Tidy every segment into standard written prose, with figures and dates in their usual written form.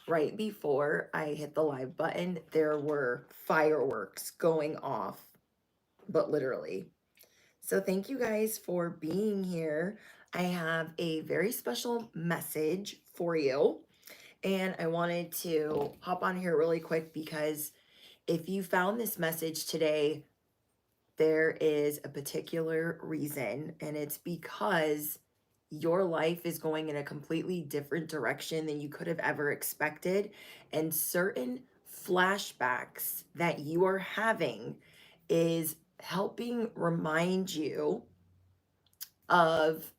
right before I hit the live button, there were fireworks going off, but literally. So thank you guys for being here. I have a very special message for you. And I wanted to hop on here really quick because if you found this message today, there is a particular reason, and it's because your life is going in a completely different direction than you could have ever expected. And certain flashbacks that you are having is helping remind you of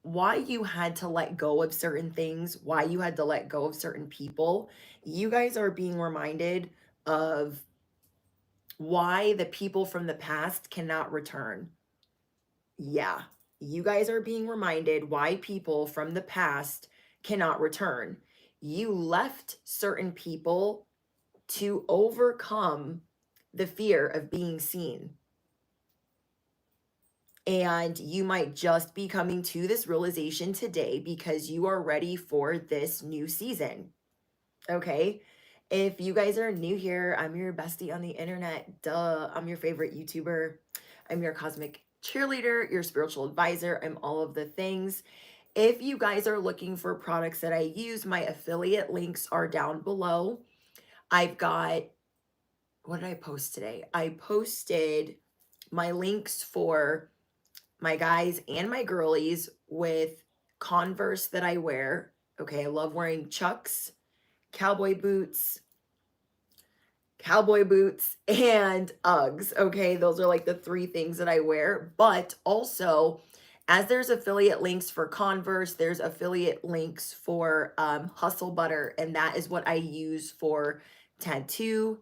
why you had to let go of certain things, why you had to let go of certain people. You guys are being reminded of why the people from the past cannot return. Yeah, you guys are being reminded why people from the past cannot return. You left certain people to overcome the fear of being seen. And you might just be coming to this realization today because you are ready for this new season. Okay. If you guys are new here, I'm your bestie on the internet. Duh. I'm your favorite YouTuber. I'm your cosmic cheerleader, your spiritual advisor. I'm all of the things. If you guys are looking for products that I use, my affiliate links are down below. I've got, what did I post today? I posted my links for my guys and my girlies with Converse that I wear. Okay, I love wearing Chucks, cowboy boots, and Uggs. Okay, those are like the three things that I wear. But also, as there's affiliate links for Converse, there's affiliate links for Hustle Butter, and that is what I use for tattoo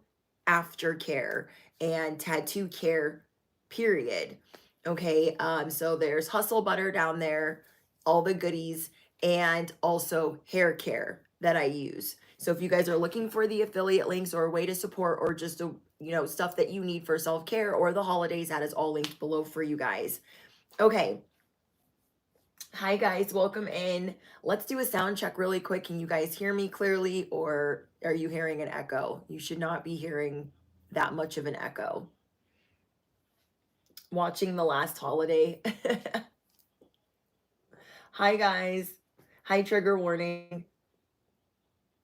aftercare and tattoo care, period. Okay, so there's Hustle Butter down there, all the goodies, and also hair care that I use. So if you guys are looking for the affiliate links or a way to support or just a, stuff that you need for self-care or the holidays, that is all linked below for you guys. Okay. Hi guys, welcome in. Let's do a sound check really quick. Can you guys hear me clearly or are you hearing an echo? You should not be hearing that much of an echo. Watching The Last Holiday. Hi guys. Hi, trigger warning.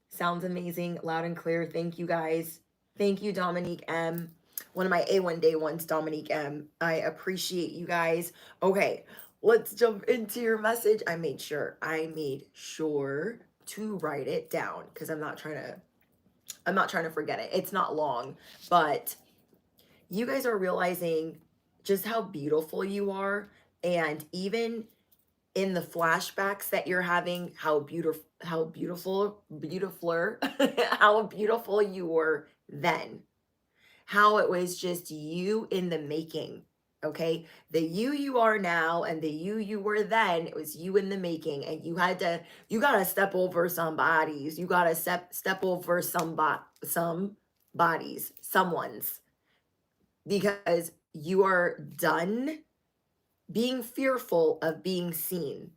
Sounds amazing, loud and clear. Thank you guys. Thank you, Dominique M. One of my A1 day ones, Dominique M. I appreciate you guys. Okay, let's jump into your message. I made sure to write it down because I'm not trying to forget it. It's not long, but you guys are realizing just how beautiful you are, and even in the flashbacks that you're having, how beautiful how beautiful you were then, how it was just you in the making. Okay, the you are now and the you were then, it was you in the making, and you gotta step over some bodies, you gotta step over some bodies, someone's, because you are done being fearful of being seen,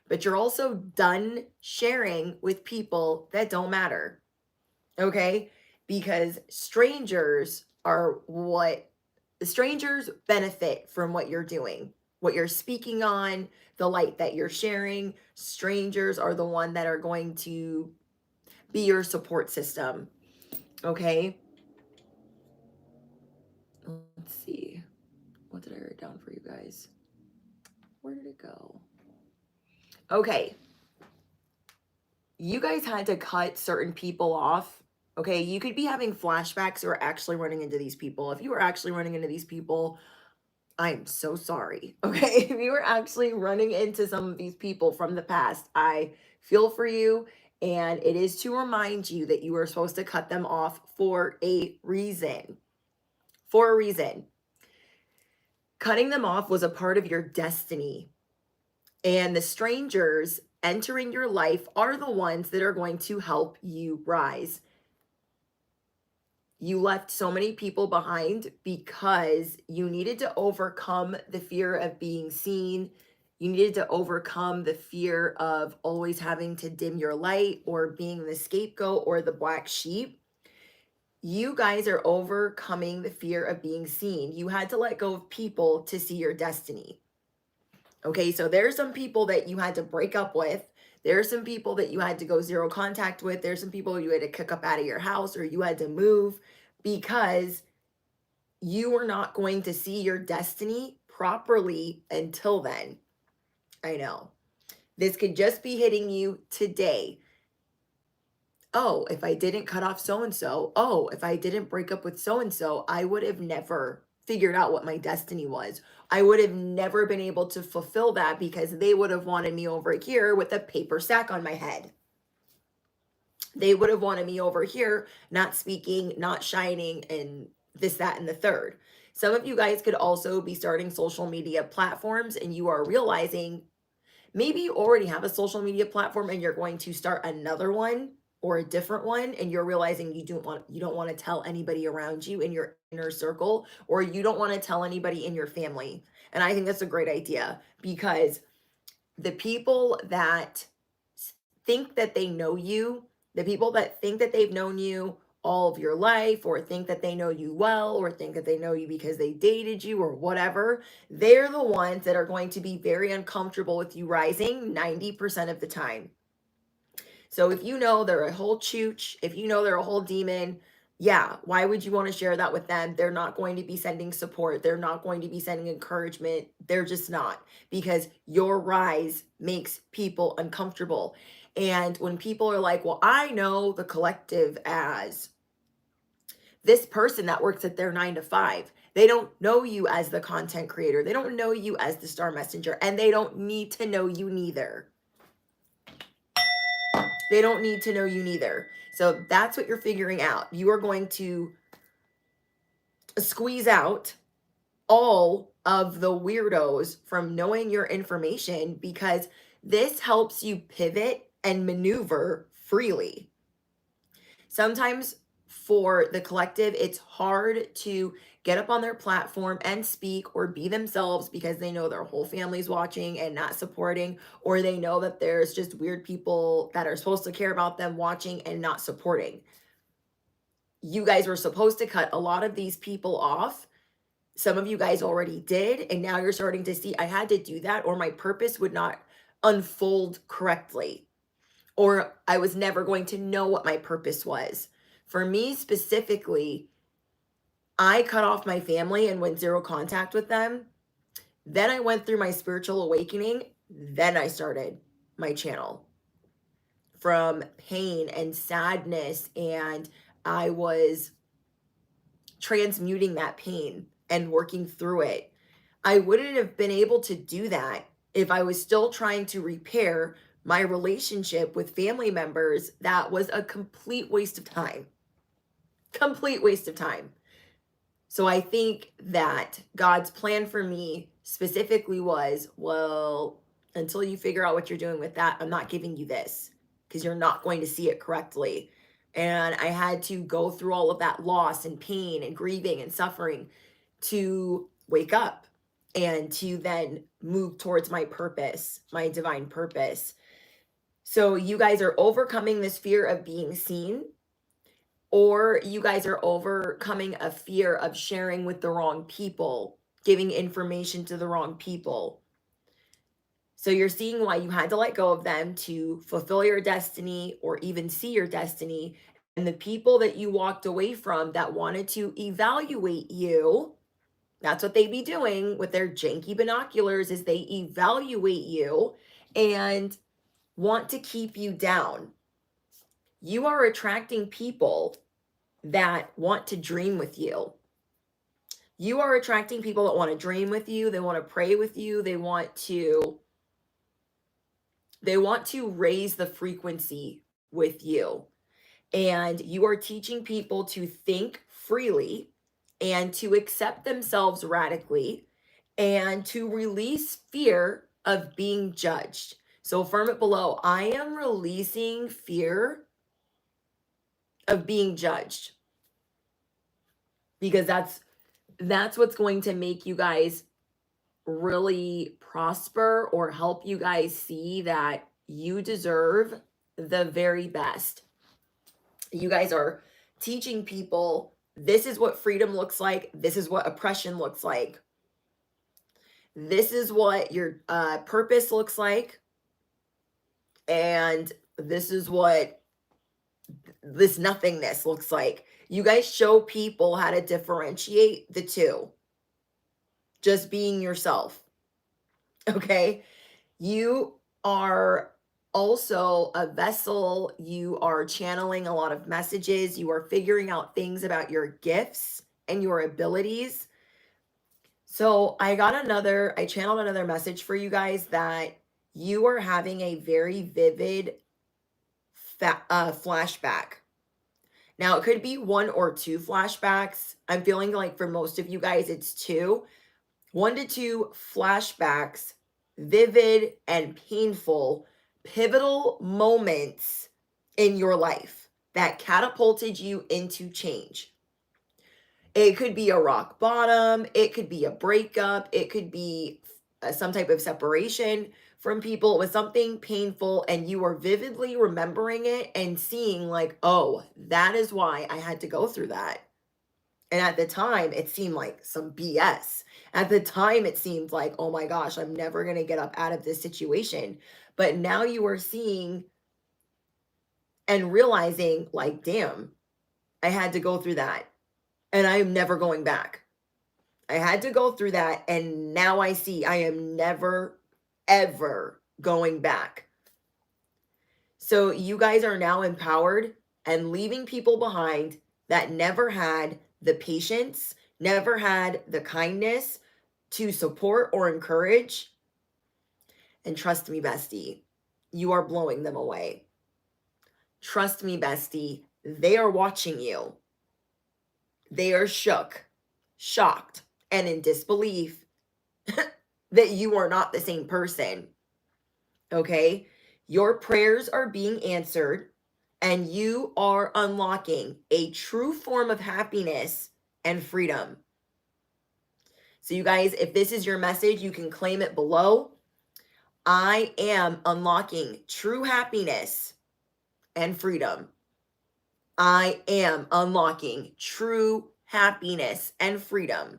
but you're also done sharing with people that don't matter. Okay? Because strangers benefit from what you're doing, what you're speaking on, the light that you're sharing. Strangers are the one that are going to be your support system. Okay? Let's see. What did I write down for you guys? Where did it go? Okay. You guys had to cut certain people off. Okay, you could be having flashbacks or actually running into these people. If you were actually running into these people, I'm so sorry. Okay, if you were actually running into some of these people from the past, I feel for you. And it is to remind you that you are supposed to cut them off for a reason. For a reason. Cutting them off was a part of your destiny. And the strangers entering your life are the ones that are going to help you rise. You left so many people behind because you needed to overcome the fear of being seen. You needed to overcome the fear of always having to dim your light or being the scapegoat or the black sheep. You guys are overcoming the fear of being seen. You had to let go of people to see your destiny. Okay, so there's some people that you had to break up with. There's some people that you had to go zero contact with. There's some people you had to kick up out of your house or you had to move because you were not going to see your destiny properly until then. I know. This could just be hitting you today. Oh, if I didn't cut off so and so, oh, if I didn't break up with so and so, I would have never figured out what my destiny was. I would have never been able to fulfill that because they would have wanted me over here with a paper sack on my head. They would have wanted me over here, not speaking, not shining, and this, that, and the third. Some of you guys could also be starting social media platforms and you are realizing maybe you already have a social media platform and you're going to start another one or a different one and you're realizing you don't want to tell anybody around you in your inner circle or you don't want to tell anybody in your family. And I think that's a great idea because the people that think that they know you, the people that think that they've known you all of your life or think that they know you well or think that they know you because they dated you or whatever, they're the ones that are going to be very uncomfortable with you rising 90% of the time. So if you know they're a whole chooch, if you know they're a whole demon, yeah, why would you want to share that with them? They're not going to be sending support. They're not going to be sending encouragement. They're just not because your rise makes people uncomfortable. And when people are like, well, I know the collective as this person that works at their 9 to 5. They don't know you as the content creator. They don't know you as the star messenger, and they don't need to know you neither. They don't need to know you neither. So that's what you're figuring out. You are going to squeeze out all of the weirdos from knowing your information because this helps you pivot and maneuver freely. Sometimes for the collective, it's hard to get up on their platform and speak or be themselves because they know their whole family's watching and not supporting, or they know that there's just weird people that are supposed to care about them watching and not supporting. You guys were supposed to cut a lot of these people off. Some of you guys already did, and now you're starting to see I had to do that or my purpose would not unfold correctly, or I was never going to know what my purpose was. For me specifically, I cut off my family and went zero contact with them. Then I went through my spiritual awakening. Then I started my channel from pain and sadness, and I was transmuting that pain and working through it. I wouldn't have been able to do that if I was still trying to repair my relationship with family members. That was a complete waste of time. Complete waste of time. So I think that God's plan for me specifically was, well, until you figure out what you're doing with that, I'm not giving you this because you're not going to see it correctly. And I had to go through all of that loss and pain and grieving and suffering to wake up and to then move towards my purpose, my divine purpose. So you guys are overcoming this fear of being seen, or you guys are overcoming a fear of sharing with the wrong people, giving information to the wrong people. So you're seeing why you had to let go of them to fulfill your destiny or even see your destiny. And the people that you walked away from that wanted to evaluate you, that's what they be doing with their janky binoculars, is they evaluate you and want to keep you down. You are attracting people that want to dream with you. You are attracting people that want to dream with you. They want to pray with you. They want to raise the frequency with you. And you are teaching people to think freely and to accept themselves radically and to release fear of being judged. So affirm it below. I am releasing fear of being judged because that's what's going to make you guys really prosper or help you guys see that you deserve the very best. You guys are teaching people this is what freedom looks like, this is what oppression looks like, this is what your purpose looks like, and this is what this nothingness looks like. You guys show people how to differentiate the two. Just being yourself. Okay? You are also a vessel. You are channeling a lot of messages. You are figuring out things about your gifts and your abilities. So I channeled another message for you guys that you are having a very vivid flashback. Now, it could be one or two flashbacks. I'm feeling like for most of you guys, it's two. 1 to 2 flashbacks, vivid and painful, pivotal moments in your life that catapulted you into change. It could be a rock bottom, it could be a breakup, it could be some type of separation from people. It was something painful, and you are vividly remembering it and seeing, like, oh, that is why I had to go through that. And at the time, it seemed like some BS. At the time, it seemed like, oh my gosh, I'm never going to get up out of this situation. But now you are seeing and realizing, like, damn, I had to go through that. And I am never going back. I had to go through that. And now I see I am never, ever going back. So you guys are now empowered and leaving people behind that never had the patience, never had the kindness to support or encourage. And trust me, bestie, you are blowing them away. Trust me, bestie, they are watching you. They are shocked, and in disbelief that you are not the same person. Okay? Your prayers are being answered, and you are unlocking a true form of happiness and freedom. So you guys, if this is your message, you can claim it below. I am unlocking true happiness and freedom. I am unlocking true happiness and freedom.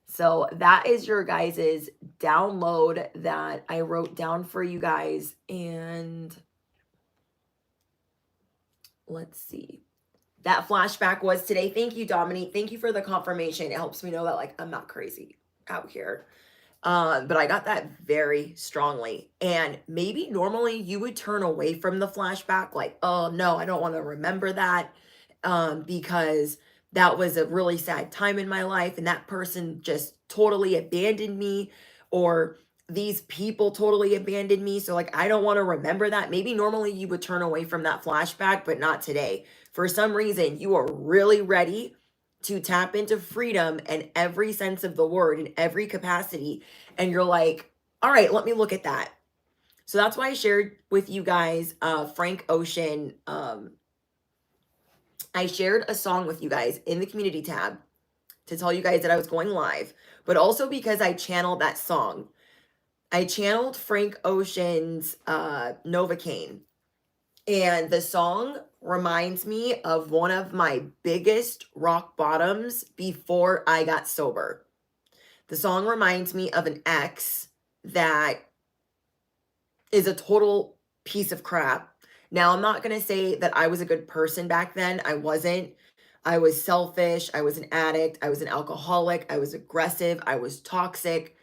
So that is your guys's download that I wrote down for you guys. And let's see. That flashback was today. Thank you, Dominique. Thank you for the confirmation. It helps me know that, like, I'm not crazy out here. But I got that very strongly. And maybe normally you would turn away from the flashback, like, oh no, I don't want to remember that, because that was a really sad time in my life, and that person just totally abandoned me, or these people totally abandoned me. So, like, I don't want to remember that. Maybe normally you would turn away from that flashback, but not today. For some reason, you are really ready to tap into freedom in every sense of the word, in every capacity. And you're like, all right, let me look at that. So that's why I shared with you guys Frank Ocean. I shared a song with you guys in the community tab to tell you guys that I was going live, but also because I channeled that song. I channeled Frank Ocean's Novocaine. And the song reminds me of one of my biggest rock bottoms before I got sober. The song reminds me of an ex that is a total piece of crap. Now, I'm not going to say that I was a good person back then. I wasn't. I was selfish. I was an addict. I was an alcoholic. I was aggressive. I was toxic.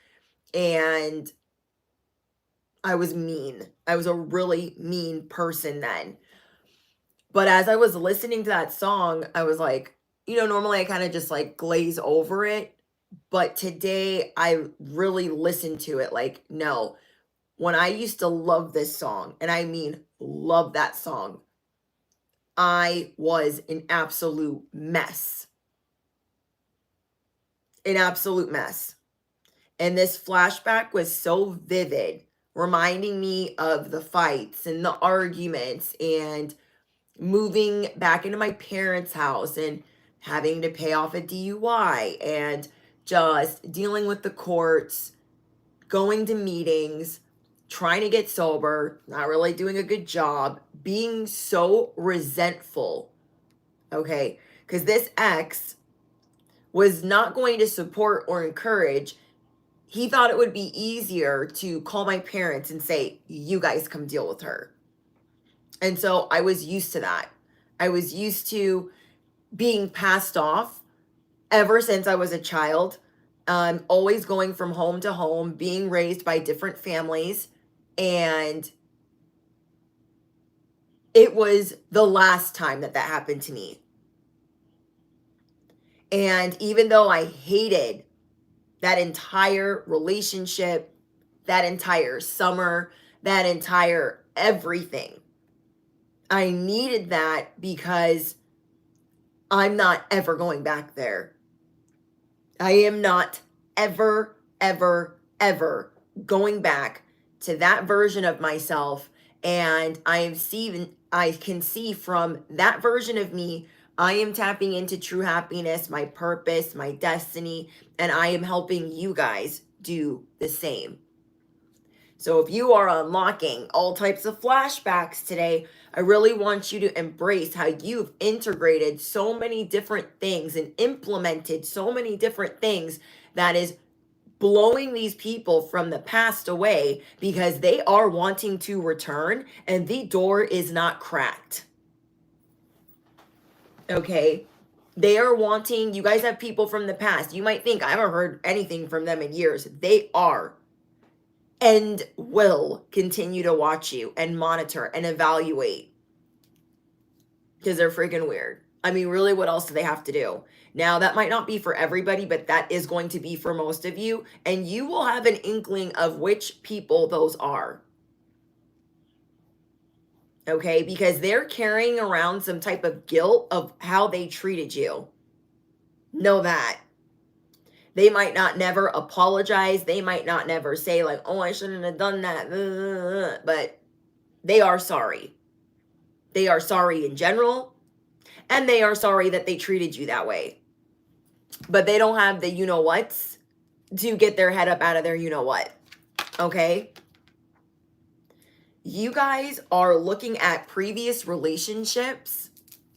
And I was mean. I was a really mean person then. But as I was listening to that song, I was like, normally I kind of just like glaze over it. But today I really listened to it like, no, when I used to love this song, and I mean love that song, I was an absolute mess. An absolute mess. And this flashback was so vivid, reminding me of the fights and the arguments and moving back into my parents' house and having to pay off a DUI and just dealing with the courts going to meetings, trying to get sober, not really doing a good job, being so resentful, okay? Because this ex was not going to support or encourage. He thought it would be easier to call my parents and say, you guys come deal with her. And so I was used to that. I was used to being passed off ever since I was a child, always going from home to home, being raised by different families. And it was the last time that that happened to me. And even though I hated that entire relationship, that entire summer, that entire everything, I needed that because I'm not ever going back there. I am not ever, ever, ever going back to that version of myself. And I can see from that version of me, I am tapping into true happiness, my purpose, my destiny, and I am helping you guys do the same. So if you are unlocking all types of flashbacks today, I really want you to embrace how you've integrated so many different things and implemented so many different things that is blowing these people from the past away, because they are wanting to return and the door is not cracked. Okay? They are wanting, you guys have people from the past. You might think I haven't heard anything from them in years. They are and will continue to watch you and monitor and evaluate because they're freaking weird. I mean, really, what else do they have to do? Now, that might not be for everybody, but that is going to be for most of you. And you will have an inkling of which people those are. Okay? Because they're carrying around some type of guilt of how they treated you. Know that. They might not never apologize. They might not never say like, oh, I shouldn't have done that. But they are sorry. They are sorry in general. And they are sorry that they treated you that way. But they don't have the you-know-whats to get their head up out of their you-know-what. Okay? You guys are looking at previous relationships.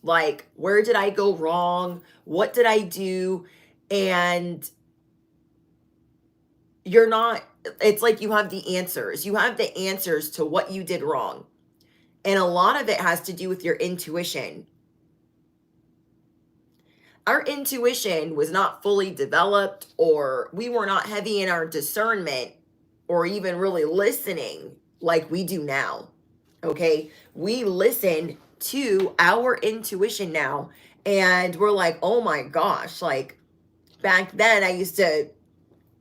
Like, where did I go wrong? What did I do? And you're not, it's like you have the answers. You have the answers to what you did wrong. And a lot of it has to do with your intuition. Our intuition was not fully developed, or we were not heavy in our discernment or even really listening like we do now. Okay? We listen to our intuition now, and we're like, oh my gosh, like back then I used to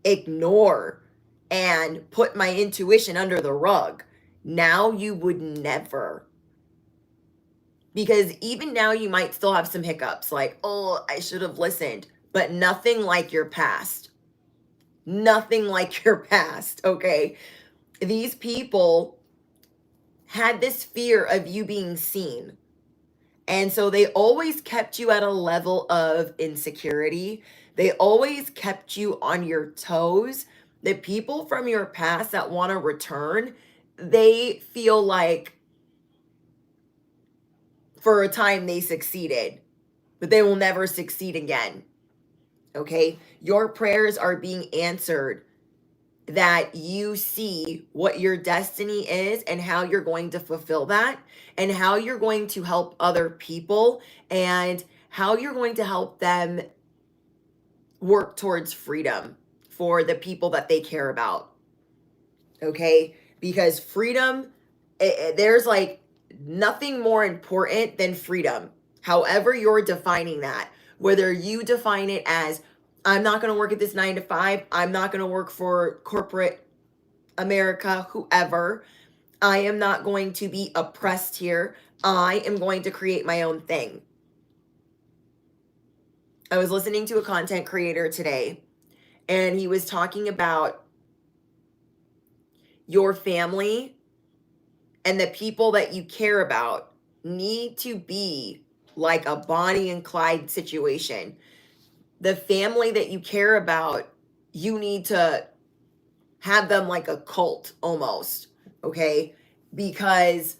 ignore and put my intuition under the rug. Now you would never. Because even now you might still have some hiccups like, oh, I should have listened, but nothing like your past. Nothing like your past, okay? These people had this fear of you being seen. And so they always kept you at a level of insecurity. They always kept you on your toes. The people from your past that want to return, they feel like for a time they succeeded, but they will never succeed again. Okay? Your prayers are being answered, that you see what your destiny is and how you're going to fulfill that, and how you're going to help other people, and how you're going to help them work towards freedom for the people that they care about. Okay? Because freedom, there's like nothing more important than freedom. However you're defining that, whether you define it as, I'm not going to work at this 9 to 5, I'm not going to work for corporate America, whoever, I am not going to be oppressed here, I am going to create my own thing. I was listening to a content creator today, and he was talking about your family and the people that you care about need to be like a Bonnie and Clyde situation. The family that you care about, you need to have them like a cult almost, okay? Because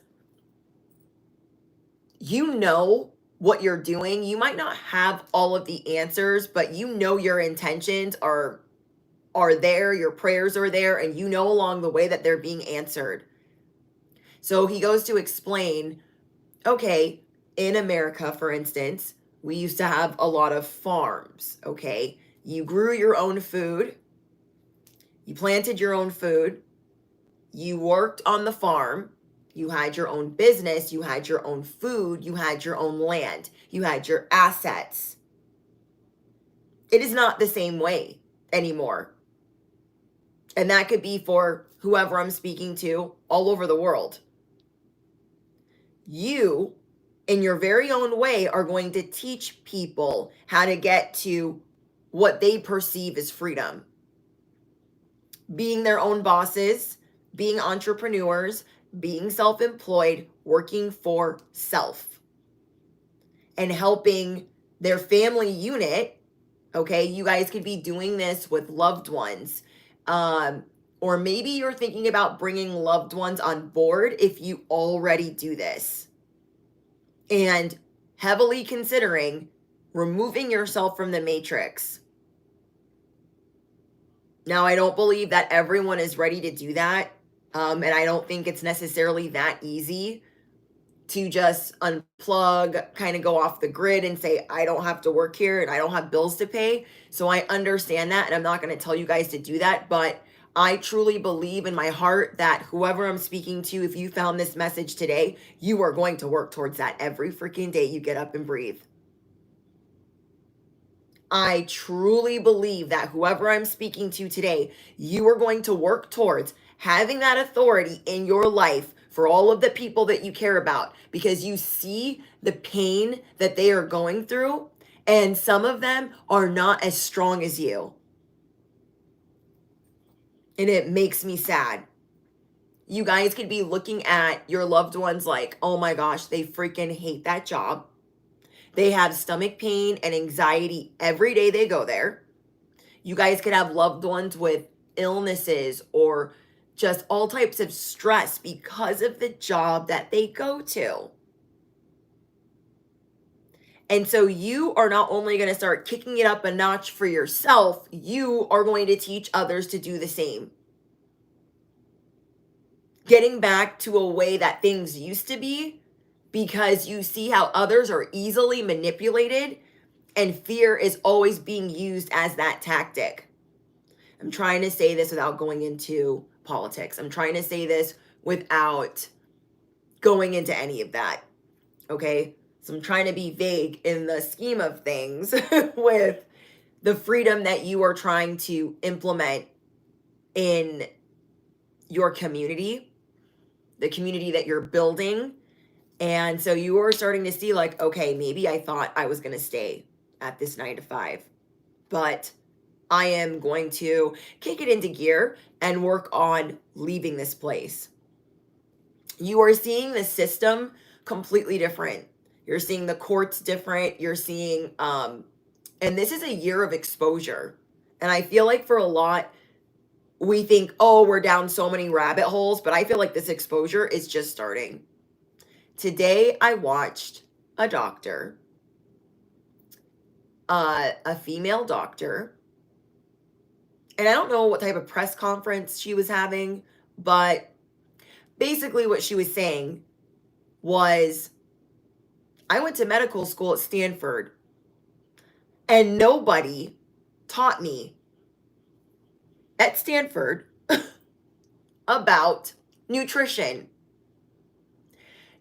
you know what you're doing. You might not have all of the answers, but you know your intentions are there, your prayers are there, and you know along the way that they're being answered. So he goes to explain, okay, in America, for instance, we used to have a lot of farms, okay? You grew your own food, you planted your own food, you worked on the farm, you had your own business, you had your own food, you had your own land, you had your assets. It is not the same way anymore. And that could be for whoever I'm speaking to all over the world. You, in your very own way, are going to teach people how to get to what they perceive as freedom. Being their own bosses, being entrepreneurs, being self-employed, working for self, and helping their family unit. Okay, you guys could be doing this with loved ones. Or maybe you're thinking about bringing loved ones on board if you already do this. And heavily considering removing yourself from the matrix. Now, I don't believe that everyone is ready to do that. And I don't think it's necessarily that easy to just unplug, kind of go off the grid and say, I don't have to work here and I don't have bills to pay. So I understand that. And I'm not going to tell you guys to do that. But I truly believe in my heart that whoever I'm speaking to, if you found this message today, you are going to work towards that every freaking day you get up and breathe. I truly believe that whoever I'm speaking to today, you are going to work towards having that authority in your life for all of the people that you care about, because you see the pain that they are going through, and some of them are not as strong as you. And it makes me sad. You guys could be looking at your loved ones like, oh my gosh, they freaking hate that job. They have stomach pain and anxiety every day they go there. You guys could have loved ones with illnesses or just all types of stress because of the job that they go to. And so you are not only going to start kicking it up a notch for yourself, you are going to teach others to do the same. Getting back to a way that things used to be, because you see how others are easily manipulated and fear is always being used as that tactic. I'm trying to say this without going into politics. I'm trying to say this without going into any of that. Okay? So I'm trying to be vague in the scheme of things with the freedom that you are trying to implement in your community, the community that you're building. And so you are starting to see like, okay, maybe I thought I was going to stay at this 9 to 5, but I am going to kick it into gear and work on leaving this place. You are seeing the system completely different. You're seeing the courts different. You're seeing, and this is a year of exposure. And I feel like for a lot, we think, oh, we're down so many rabbit holes, but I feel like this exposure is just starting. Today, I watched a doctor, a female doctor, and I don't know what type of press conference she was having, but basically what she was saying was, I went to medical school at Stanford, and nobody taught me at Stanford about nutrition.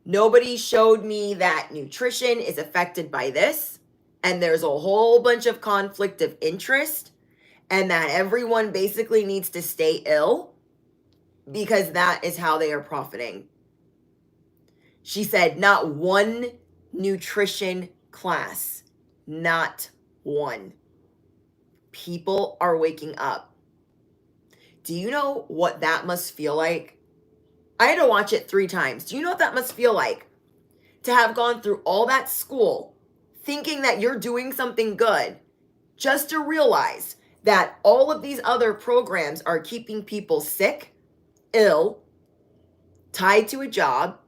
Nobody showed me that nutrition is affected by this, and there's a whole bunch of conflict of interest, and that everyone basically needs to stay ill because that is how they are profiting. She said, not one nutrition class, not one. People are waking up. Do you know what that must feel like? I had to watch it 3 times. Do you know what that must feel like? To have gone through all that school, thinking that you're doing something good, just to realize that all of these other programs are keeping people sick, ill, tied to a job,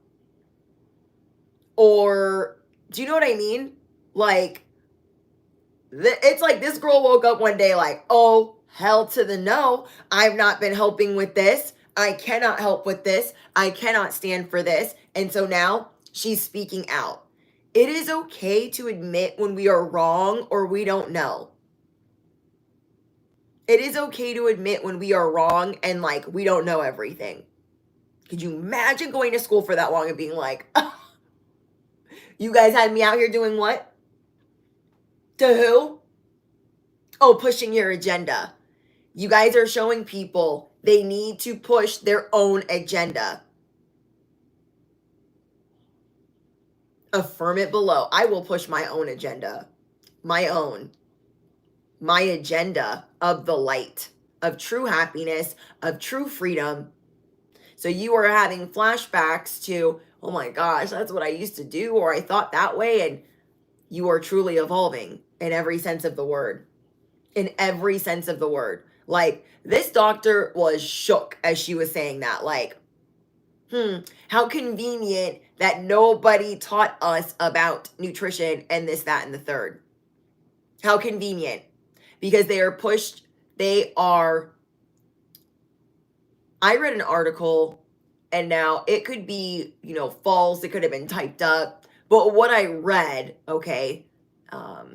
or do you know what I mean? Like, it's like this girl woke up one day like, oh, hell to the no. I've not been helping with this. I cannot help with this. I cannot stand for this. And so now she's speaking out. It is okay to admit when we are wrong or we don't know. It is okay to admit when we are wrong and like we don't know everything. Could you imagine going to school for that long and being like, oh, you guys had me out here doing what? To who? Oh, pushing your agenda. You guys are showing people they need to push their own agenda. Affirm it below. I will push my own agenda. My own. My agenda of the light, of true happiness, of true freedom. So you are having flashbacks to, oh my gosh, that's what I used to do, or I thought that way, and you are truly evolving in every sense of the word. In every sense of the word. Like, this doctor was shook as she was saying that. Like, how convenient that nobody taught us about nutrition and this, that, and the third. How convenient. Because they are pushed, I read an article, and now it could be, false, it could have been typed up, but what I read, okay, how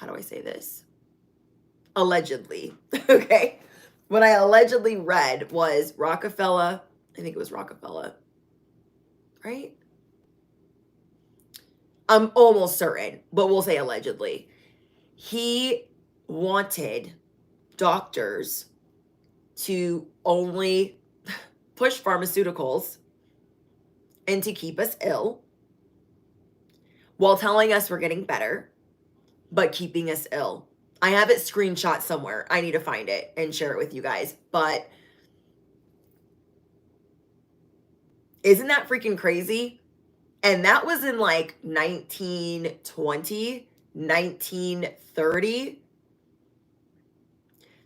do I say this? Allegedly, okay? What I allegedly read was Rockefeller, I think it was Rockefeller, right? I'm almost certain, but we'll say allegedly. He wanted doctors to only push pharmaceuticals and to keep us ill while telling us we're getting better, but keeping us ill. I have it screenshot somewhere. I need to find it and share it with you guys. But isn't that freaking crazy? And that was in like 1920, 1930.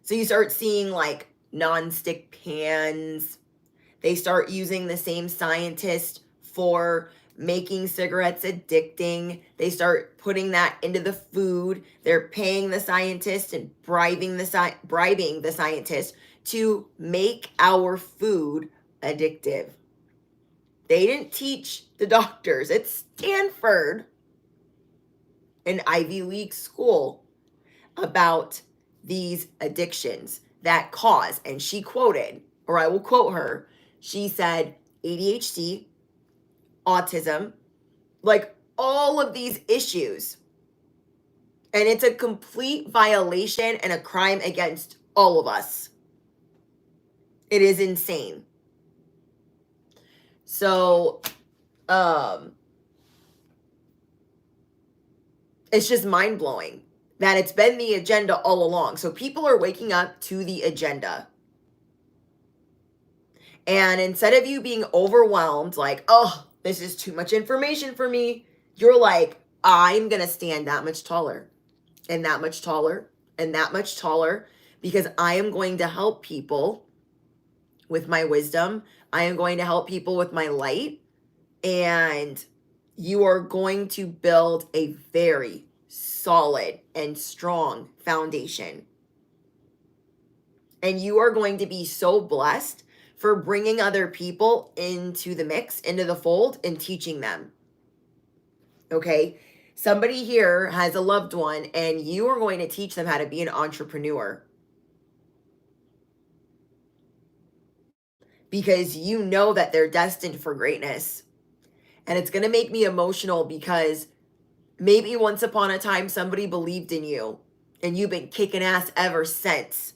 So you start seeing like nonstick pans. They start using the same scientist for making cigarettes addicting. They start putting that into the food. They're paying the scientist and bribing the scientist to make our food addictive. They didn't teach the doctors at Stanford, an Ivy League school, about these addictions that cause, and she quoted, or I will quote her, she said ADHD, autism, like all of these issues. And it's a complete violation and a crime against all of us. It is insane. So, it's just mind-blowing that it's been the agenda all along. So people are waking up to the agenda. And instead of you being overwhelmed, like, oh, this is too much information for me, you're like, I'm going to stand that much taller and that much taller and that much taller because I am going to help people with my wisdom. I am going to help people with my light. And you are going to build a very solid and strong foundation. And you are going to be so blessed for bringing other people into the mix, into the fold, and teaching them. Okay? Somebody here has a loved one, and you are going to teach them how to be an entrepreneur. Because you know that they're destined for greatness. And it's going to make me emotional because maybe once upon a time somebody believed in you and you've been kicking ass ever since.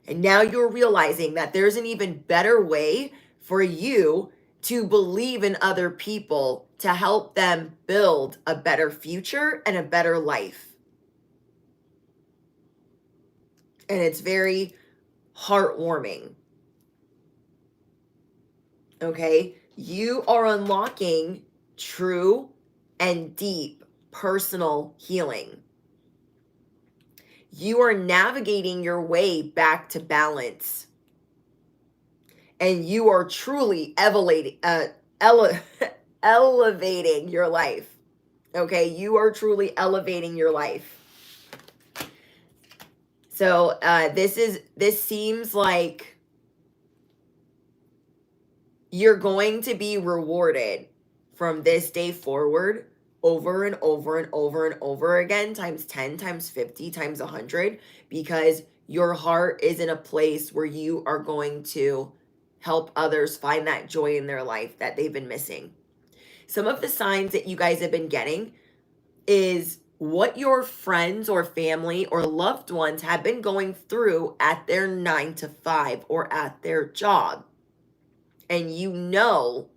And now you're realizing that there's an even better way for you to believe in other people to help them build a better future and a better life. And it's very heartwarming. Okay? You are unlocking true and deep personal healing. You are navigating your way back to balance. And you are truly elevating your life. Okay, you are truly elevating your life. So this seems like you're going to be rewarded from this day forward over and over and over and over again, times 10, times 50, times 100, because your heart is in a place where you are going to help others find that joy in their life that they've been missing. Some of the signs that you guys have been getting is what your friends or family or loved ones have been going through at their 9 to 5 or at their job. And you know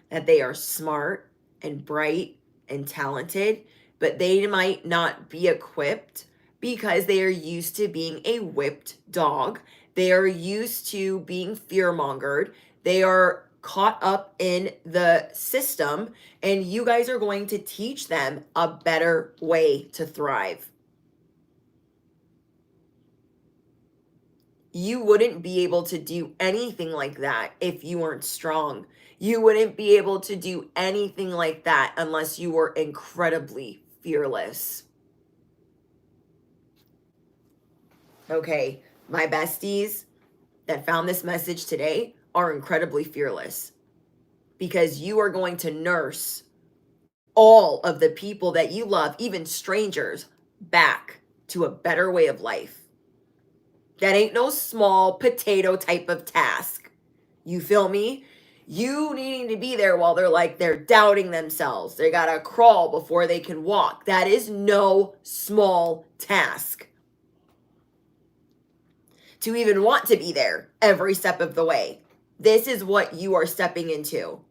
that they are smart and bright and talented, but they might not be equipped because they are used to being a whipped dog. They are used to being fear-mongered. They are caught up in the system, and you guys are going to teach them a better way to thrive. You wouldn't be able to do anything like that if you weren't strong. You wouldn't be able to do anything like that unless you were incredibly fearless. Okay, my besties that found this message today are incredibly fearless because you are going to nurse all of the people that you love, even strangers, back to a better way of life. That ain't no small potato type of task. You feel me? You needing to be there while they're doubting themselves. They gotta crawl before they can walk. That is no small task. To even want to be there every step of the way. This is what you are stepping into.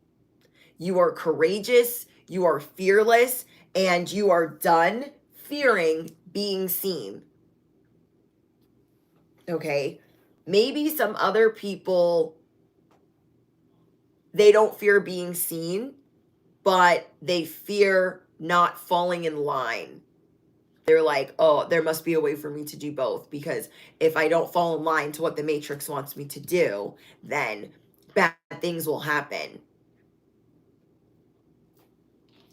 You are courageous, you are fearless, and you are done fearing being seen. Okay? Maybe some other people, they don't fear being seen, but they fear not falling in line. They're like, oh, there must be a way for me to do both, because if I don't fall in line to what the Matrix wants me to do, then bad things will happen.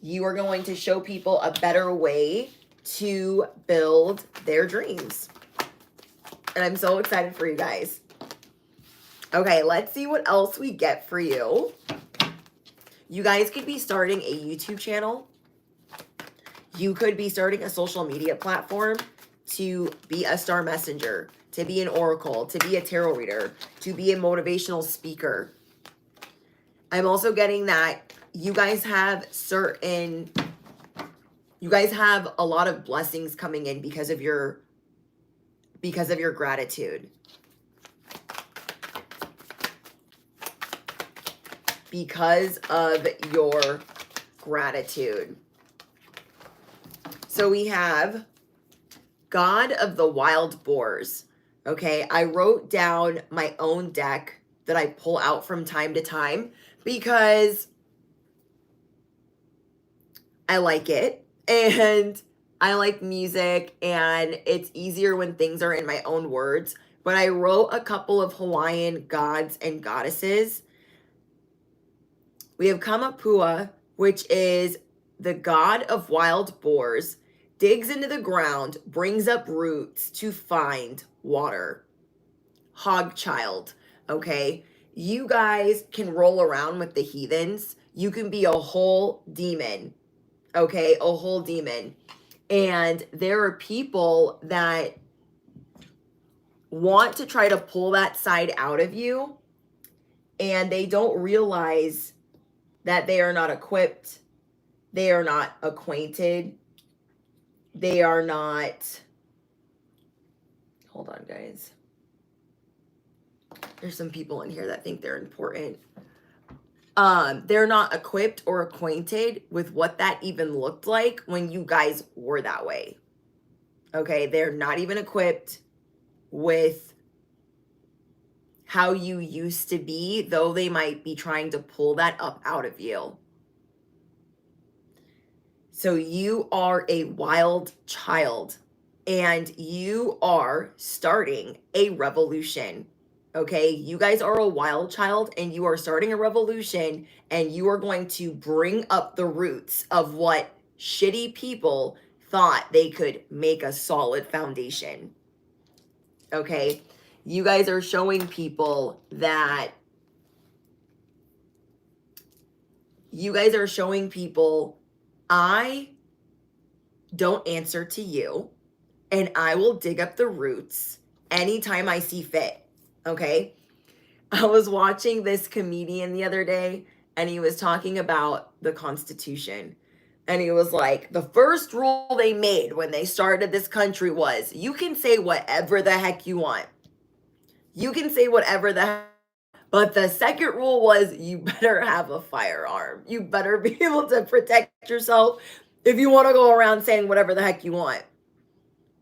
You are going to show people a better way to build their dreams. And I'm so excited for you guys. Okay, let's see what else we get for you. You guys could be starting a YouTube channel. You could be starting a social media platform to be a star messenger, to be an oracle, to be a tarot reader, to be a motivational speaker. I'm also getting that you guys have a lot of blessings coming in because of your gratitude. Because of your gratitude. So we have God of the Wild Boars. Okay, I wrote down my own deck that I pull out from time to time because I like it and I like music and it's easier when things are in my own words. But I wrote a couple of Hawaiian gods and goddesses. We have Kamapua, which is the god of wild boars, digs into the ground, brings up roots to find water. Hogchild, okay? You guys can roll around with the heathens. You can be a whole demon, okay? A whole demon. And there are people that want to try to pull that side out of you, and they don't realize that they are not equipped, they are not acquainted, they are not, hold on guys, there's some people in here that think they're important. They're not equipped or acquainted with what that even looked like when you guys were that way. Okay, they're not even equipped with how you used to be, though they might be trying to pull that up out of you. So you are a wild child. and you are starting a revolution. Okay, you guys are a wild child and you are starting a revolution, and you are going to bring up the roots of what shitty people thought they could make a solid foundation. Okay, you guys are showing people that I don't answer to you, and I will dig up the roots anytime I see fit. Okay, I was watching this comedian the other day, and he was talking about the Constitution. And he was like, the first rule they made when they started this country was, you can say whatever the heck you want. You can say whatever the heck. But the second rule was, you better have a firearm. You better be able to protect yourself if you want to go around saying whatever the heck you want.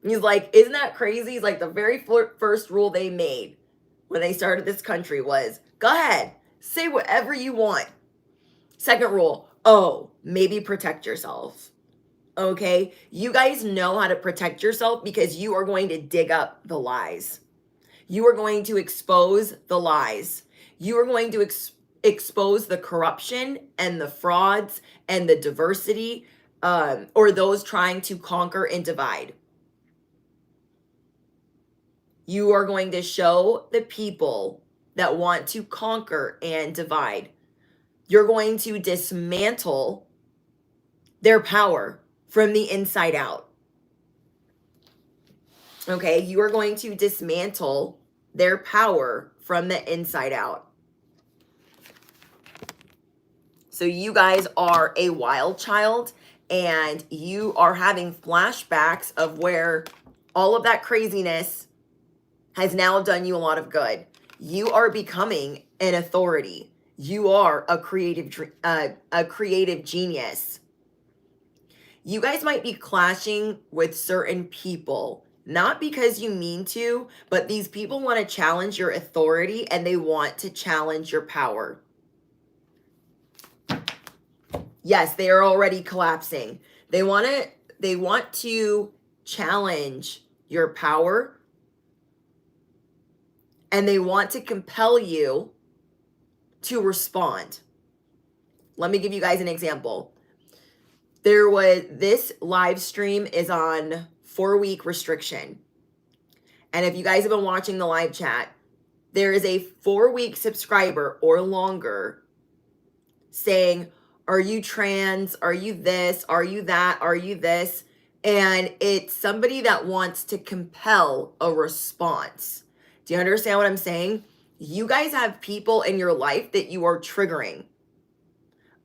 He's like, isn't that crazy? He's like, the very first rule they made when they started this country was, go ahead, say whatever you want. Second rule, oh, maybe protect yourself. Okay? You guys know how to protect yourself because you are going to dig up the lies. You are going to expose the lies. You are going to expose the corruption and the frauds and the diversity, or those trying to conquer and divide. You are going to show the people that want to conquer and divide. You're going to dismantle their power from the inside out. Okay, you are going to dismantle their power from the inside out. So you guys are a wild child, and you are having flashbacks of where all of that craziness has now done you a lot of good. You are becoming an authority. You are a creative genius. You guys might be clashing with certain people, not because you mean to, but these people want to challenge your authority and they want to challenge your power. Yes, they are already collapsing. They want to challenge your power, and they want to compel you to respond. Let me give you guys an example. This live stream is on 4-week restriction. And if you guys have been watching the live chat, there is a 4-week subscriber or longer saying, are you trans? Are you this? Are you that? Are you this? And it's somebody that wants to compel a response. Do you understand what I'm saying? You guys have people in your life that you are triggering.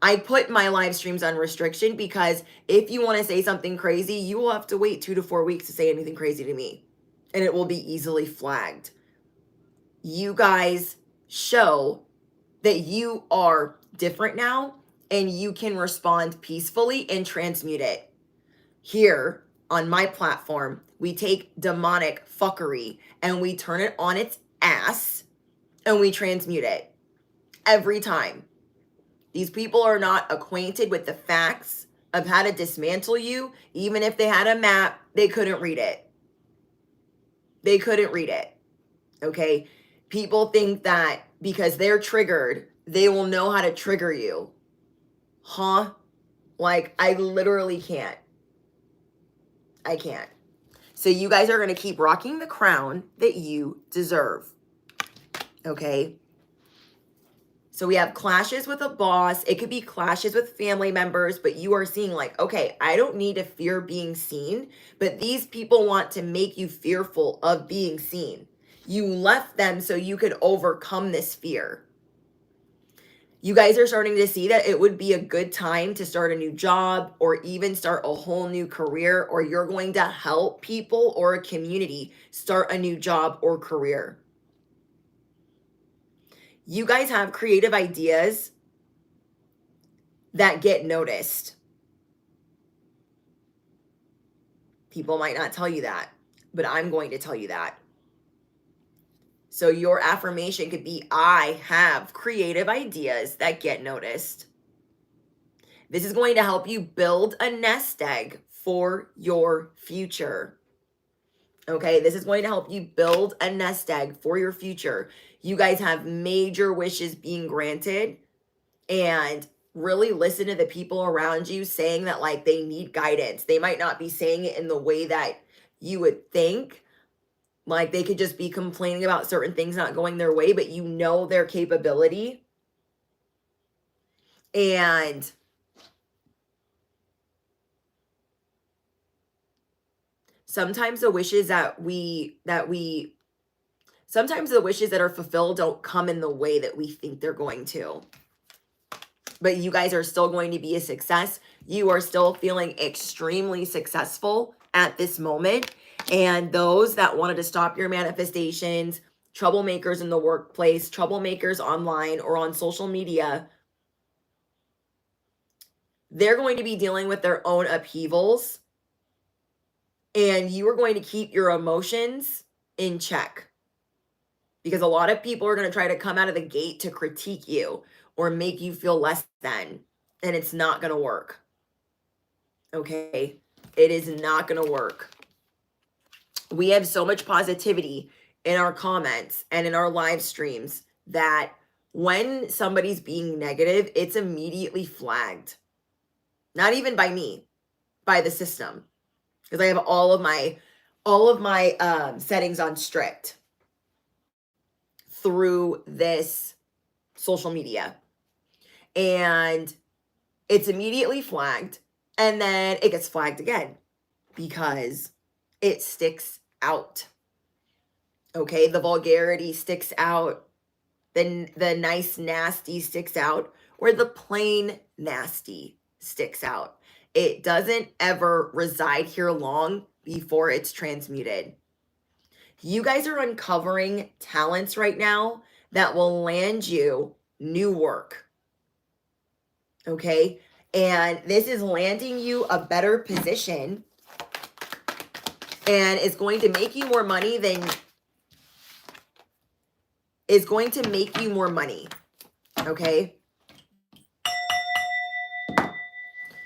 I put my live streams on restriction because if you want to say something crazy, you will have to wait 2 to 4 weeks to say anything crazy to me, and it will be easily flagged. You guys show that you are different now, and you can respond peacefully and transmute it. Here on my platform, we take demonic fuckery and we turn it on its ass and we transmute it every time. These people are not acquainted with the facts of how to dismantle you. Even if they had a map, they couldn't read it. They couldn't read it. Okay? People think that because they're triggered, they will know how to trigger you. Huh? Like, I literally can't. I can't. So you guys are going to keep rocking the crown that you deserve. Okay? So we have clashes with a boss. It could be clashes with family members, but you are seeing like, okay, I don't need to fear being seen, but these people want to make you fearful of being seen. You left them so you could overcome this fear. You guys are starting to see that it would be a good time to start a new job or even start a whole new career, or you're going to help people or a community start a new job or career. You guys have creative ideas that get noticed. People might not tell you that, but I'm going to tell you that. So your affirmation could be, I have creative ideas that get noticed. This is going to help you build a nest egg for your future. Okay, this is going to help you build a nest egg for your future. You guys have major wishes being granted, and really listen to the people around you saying that like they need guidance. They might not be saying it in the way that you would think. Like they could just be complaining about certain things not going their way, but you know their capability. And sometimes the wishes sometimes the wishes that are fulfilled don't come in the way that we think they're going to. But you guys are still going to be a success. You are still feeling extremely successful at this moment. And those that wanted to stop your manifestations, troublemakers in the workplace, troublemakers online or on social media, they're going to be dealing with their own upheavals. And you are going to keep your emotions in check. Because a lot of people are going to try to come out of the gate to critique you or make you feel less than. And it's not going to work. Okay? It is not going to work. We have so much positivity in our comments and in our live streams that when somebody's being negative, it's immediately flagged. Not even by me, by the system. Because I have all of my settings on strict through this social media. And it's immediately flagged, and then it gets flagged again because it sticks out. Okay, the vulgarity sticks out, the nice nasty sticks out, or the plain nasty sticks out. It doesn't ever reside here long before it's transmuted. You guys are uncovering talents right now that will land you new work. Okay? And this is landing you a better position, and it's going to make you more money okay?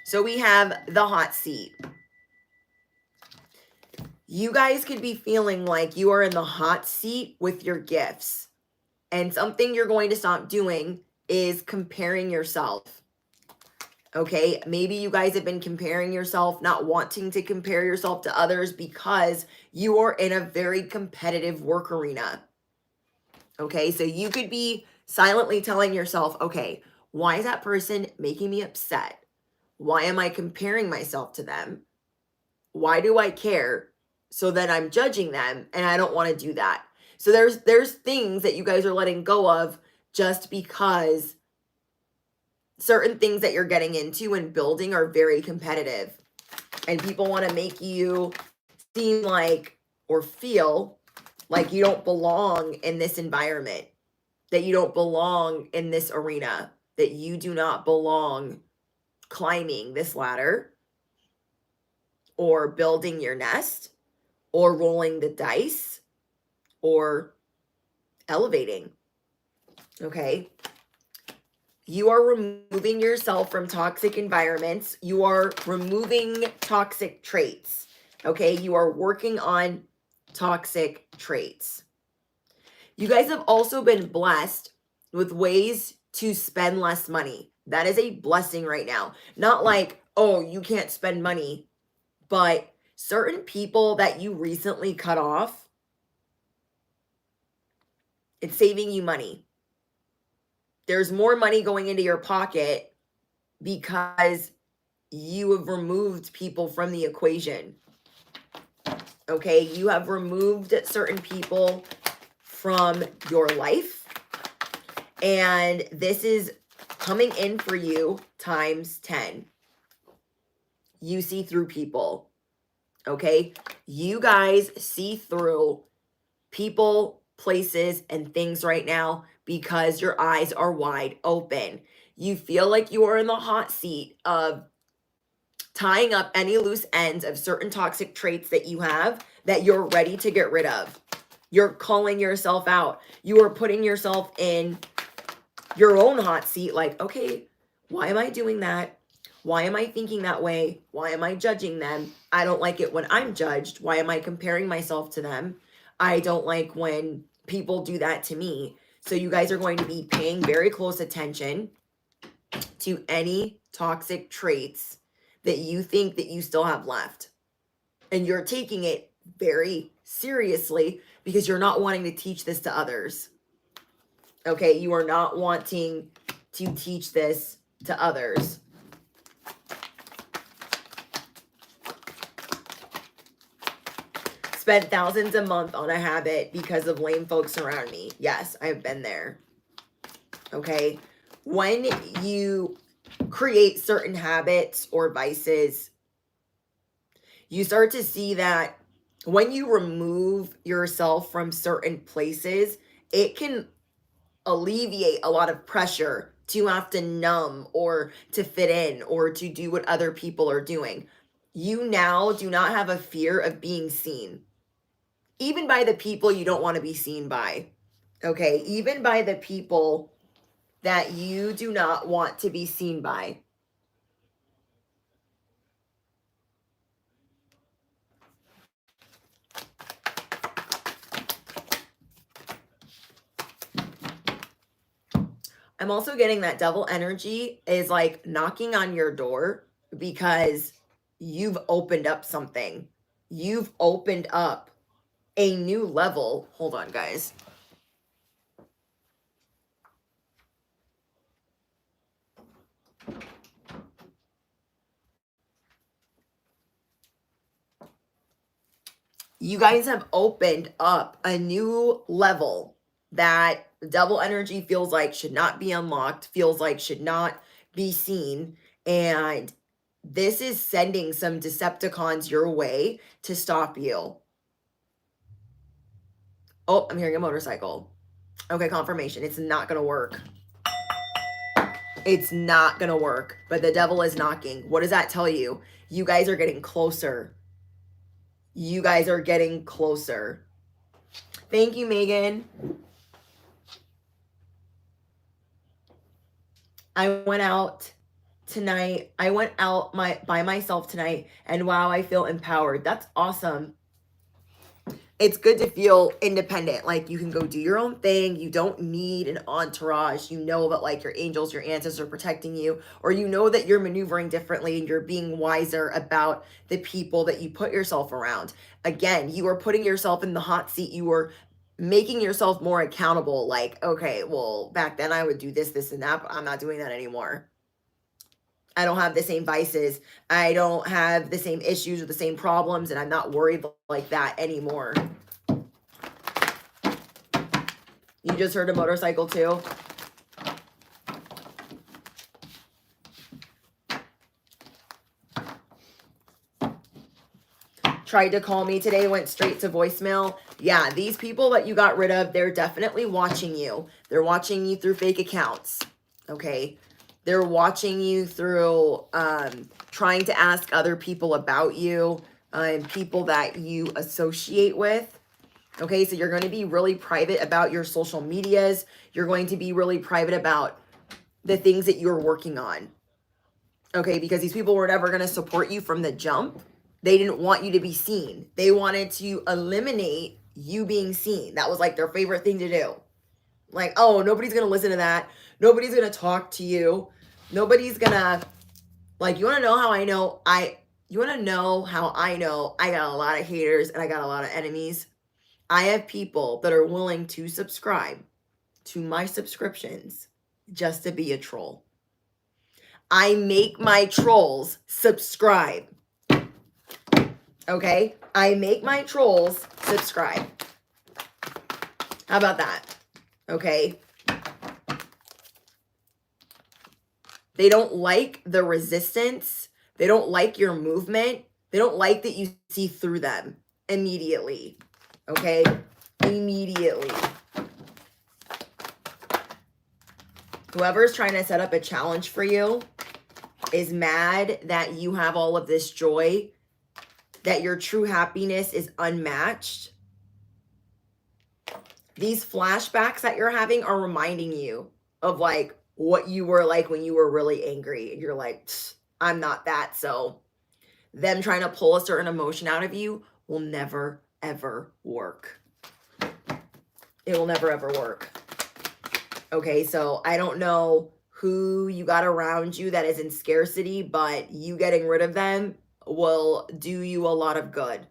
So we have the hot seat. You guys could be feeling like you are in the hot seat with your gifts. And something you're going to stop doing is comparing yourself. Okay, maybe you guys have been comparing yourself, not wanting to compare yourself to others because you are in a very competitive work arena. Okay, so you could be silently telling yourself, okay, why is that person making me upset? Why am I comparing myself to them? Why do I care? So then I'm judging them, and I don't want to do that. So there's things that you guys are letting go of just because certain things that you're getting into and building are very competitive. And people want to make you seem like or feel like you don't belong in this environment, that you don't belong in this arena, that you do not belong climbing this ladder or building your nest or rolling the dice or elevating. Okay? You are removing yourself from toxic environments. You are removing toxic traits. Okay? You are working on toxic traits. You guys have also been blessed with ways to spend less money. That is a blessing right now. Not like, oh, you can't spend money, but certain people that you recently cut off, it's saving you money. There's more money going into your pocket because you have removed people from the equation. Okay, you have removed certain people from your life, and this is coming in for you times 10. You see through people. Okay, you guys see through people, places, and things right now because your eyes are wide open. You feel like you are in the hot seat of tying up any loose ends of certain toxic traits that you have that you're ready to get rid of. You're calling yourself out. You are putting yourself in your own hot seat like, okay, why am I doing that? Why am I thinking that way? Why am I judging them? I don't like it when I'm judged. Why am I comparing myself to them? I don't like when people do that to me. So you guys are going to be paying very close attention to any toxic traits that you think that you still have left. And you're taking it very seriously because you're not wanting to teach this to others. Okay, you are not wanting to teach this to others. Spent thousands a month on a habit because of lame folks around me. Yes, I've been there. Okay, when you create certain habits or vices, you start to see that when you remove yourself from certain places, it can alleviate a lot of pressure to have to numb or to fit in or to do what other people are doing. You now do not have a fear of being seen, even by the people you don't want to be seen by. Okay, even by the people that you do not want to be seen by. I'm also getting that devil energy is like knocking on your door because you've opened up something. You've opened up a new level. Hold on, guys. You guys have opened up a new level that devil energy feels like should not be unlocked, feels like should not be seen. And this is sending some Decepticons your way to stop you. Oh, I'm hearing a motorcycle. Okay, confirmation. It's not going to work. It's not going to work. But the devil is knocking. What does that tell you? You guys are getting closer. You guys are getting closer. Thank you, Megan. I went out tonight. I went out by myself tonight, and wow, I feel empowered. That's awesome. It's good to feel independent. Like you can go do your own thing. You don't need an entourage. You know that like your angels, your ancestors are protecting you, or you know that you're maneuvering differently and you're being wiser about the people that you put yourself around. Again, you are putting yourself in the hot seat. You are making yourself more accountable. Like, okay, well, back then I would do this, this, and that, but I'm not doing that anymore. I don't have the same vices. I don't have the same issues or the same problems, and I'm not worried like that anymore. You just heard a motorcycle too? Tried to call me today, went straight to voicemail. Yeah, these people that you got rid of, they're definitely watching you. They're watching you through fake accounts, okay? They're watching you through trying to ask other people about you and people that you associate with. Okay, so you're going to be really private about your social medias. You're going to be really private about the things that you're working on. Okay, because these people were never going to support you from the jump. They didn't want you to be seen. They wanted to eliminate you being seen. That was like their favorite thing to do. Like, oh, nobody's going to listen to that. Nobody's going to talk to you. Nobody's going to, like, you want to know how I know you want to know how I know I got a lot of haters and I got a lot of enemies? I have people that are willing to subscribe to my subscriptions just to be a troll. I make my trolls subscribe. Okay? I make my trolls subscribe. How about that? Okay? They don't like the resistance. They don't like your movement. They don't like that you see through them immediately. Okay? Immediately. Whoever's trying to set up a challenge for you is mad that you have all of this joy, that your true happiness is unmatched. These flashbacks that you're having are reminding you of like what you were like when you were really angry. And you're like, I'm not that. So them trying to pull a certain emotion out of you will never, ever work. It will never, ever work. Okay, so I don't know who you got around you that is in scarcity, but you getting rid of them will do you a lot of good.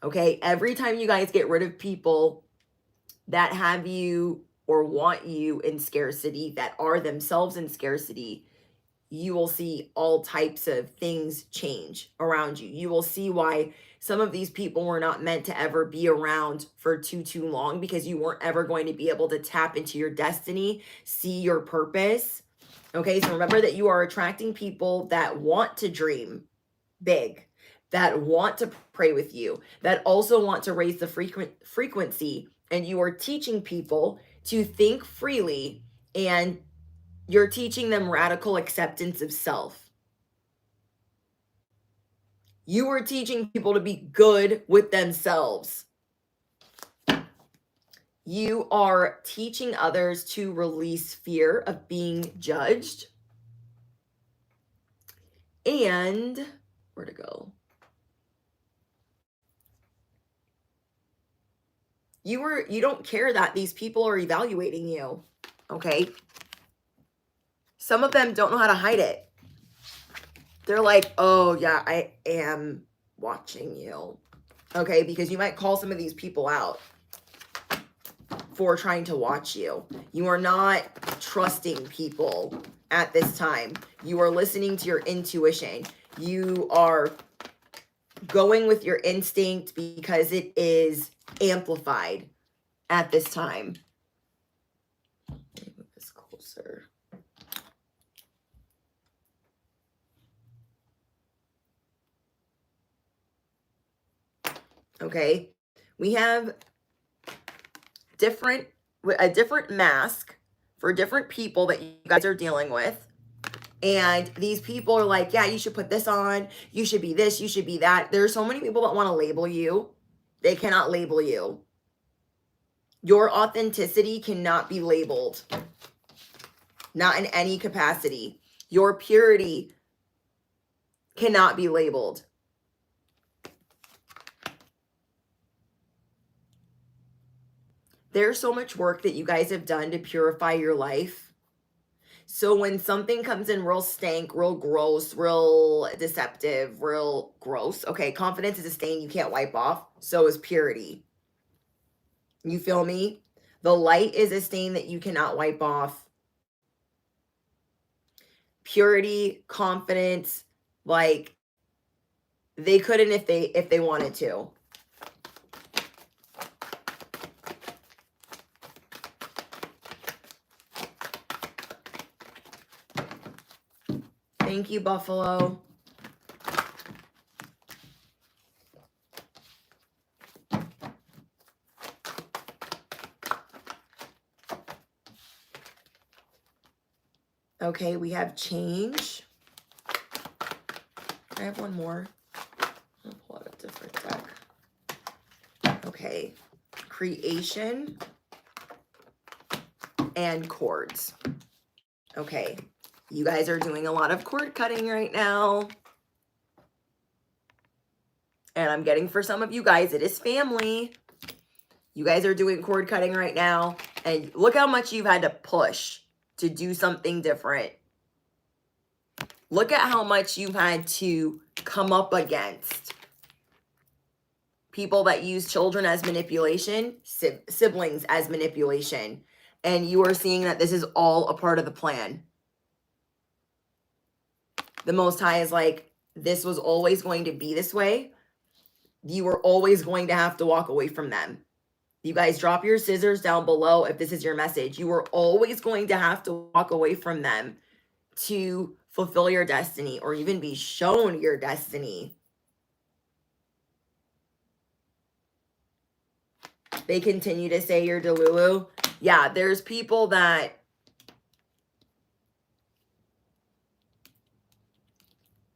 Okay, every time you guys get rid of people that have you or want you in scarcity, that are themselves in scarcity, you will see all types of things change around you. You will see why some of these people were not meant to ever be around for too long, because you weren't ever going to be able to tap into your destiny, see your purpose. Okay, so remember that you are attracting people that want to dream big, that want to pray with you, that also want to raise the frequency, and you are teaching people to think freely, and you're teaching them radical acceptance of self. You are teaching people to be good with themselves. You are teaching others to release fear of being judged. And where to go? You don't care that these people are evaluating you. Okay? Some of them don't know how to hide it. They're like, "Oh, yeah, I am watching you." Okay? Because you might call some of these people out for trying to watch you. You are not trusting people at this time. You are listening to your intuition. You are going with your instinct because it is amplified at this time. Let me move this closer. Okay, we have a different mask for different people that you guys are dealing with. And these people are like, yeah, you should put this on. You should be this. You should be that. There are so many people that want to label you. They cannot label you. Your authenticity cannot be labeled. Not in any capacity. Your purity cannot be labeled. There's so much work that you guys have done to purify your life. So when something comes in real stank, real gross, real deceptive, real gross, okay, confidence is a stain you can't wipe off. So is purity. You feel me? The light is a stain that you cannot wipe off. Purity, confidence, like they couldn't if they wanted to. Thank you, Buffalo. Okay, we have change. I have one more. I'll pull out a different deck. Okay, creation and chords. Okay, you guys are doing a lot of cord cutting right now. And I'm getting for some of you guys, it is family. You guys are doing cord cutting right now. And look how much you've had to push to do something different. Look at how much you've had to come up against people that use children as manipulation, siblings as manipulation. And you are seeing that this is all a part of the plan. The Most High is like, this was always going to be this way. You were always going to have to walk away from them. You guys drop your scissors down below if this is your message. You were always going to have to walk away from them to fulfill your destiny or even be shown your destiny. They continue to say you're Delulu. Yeah, there's people that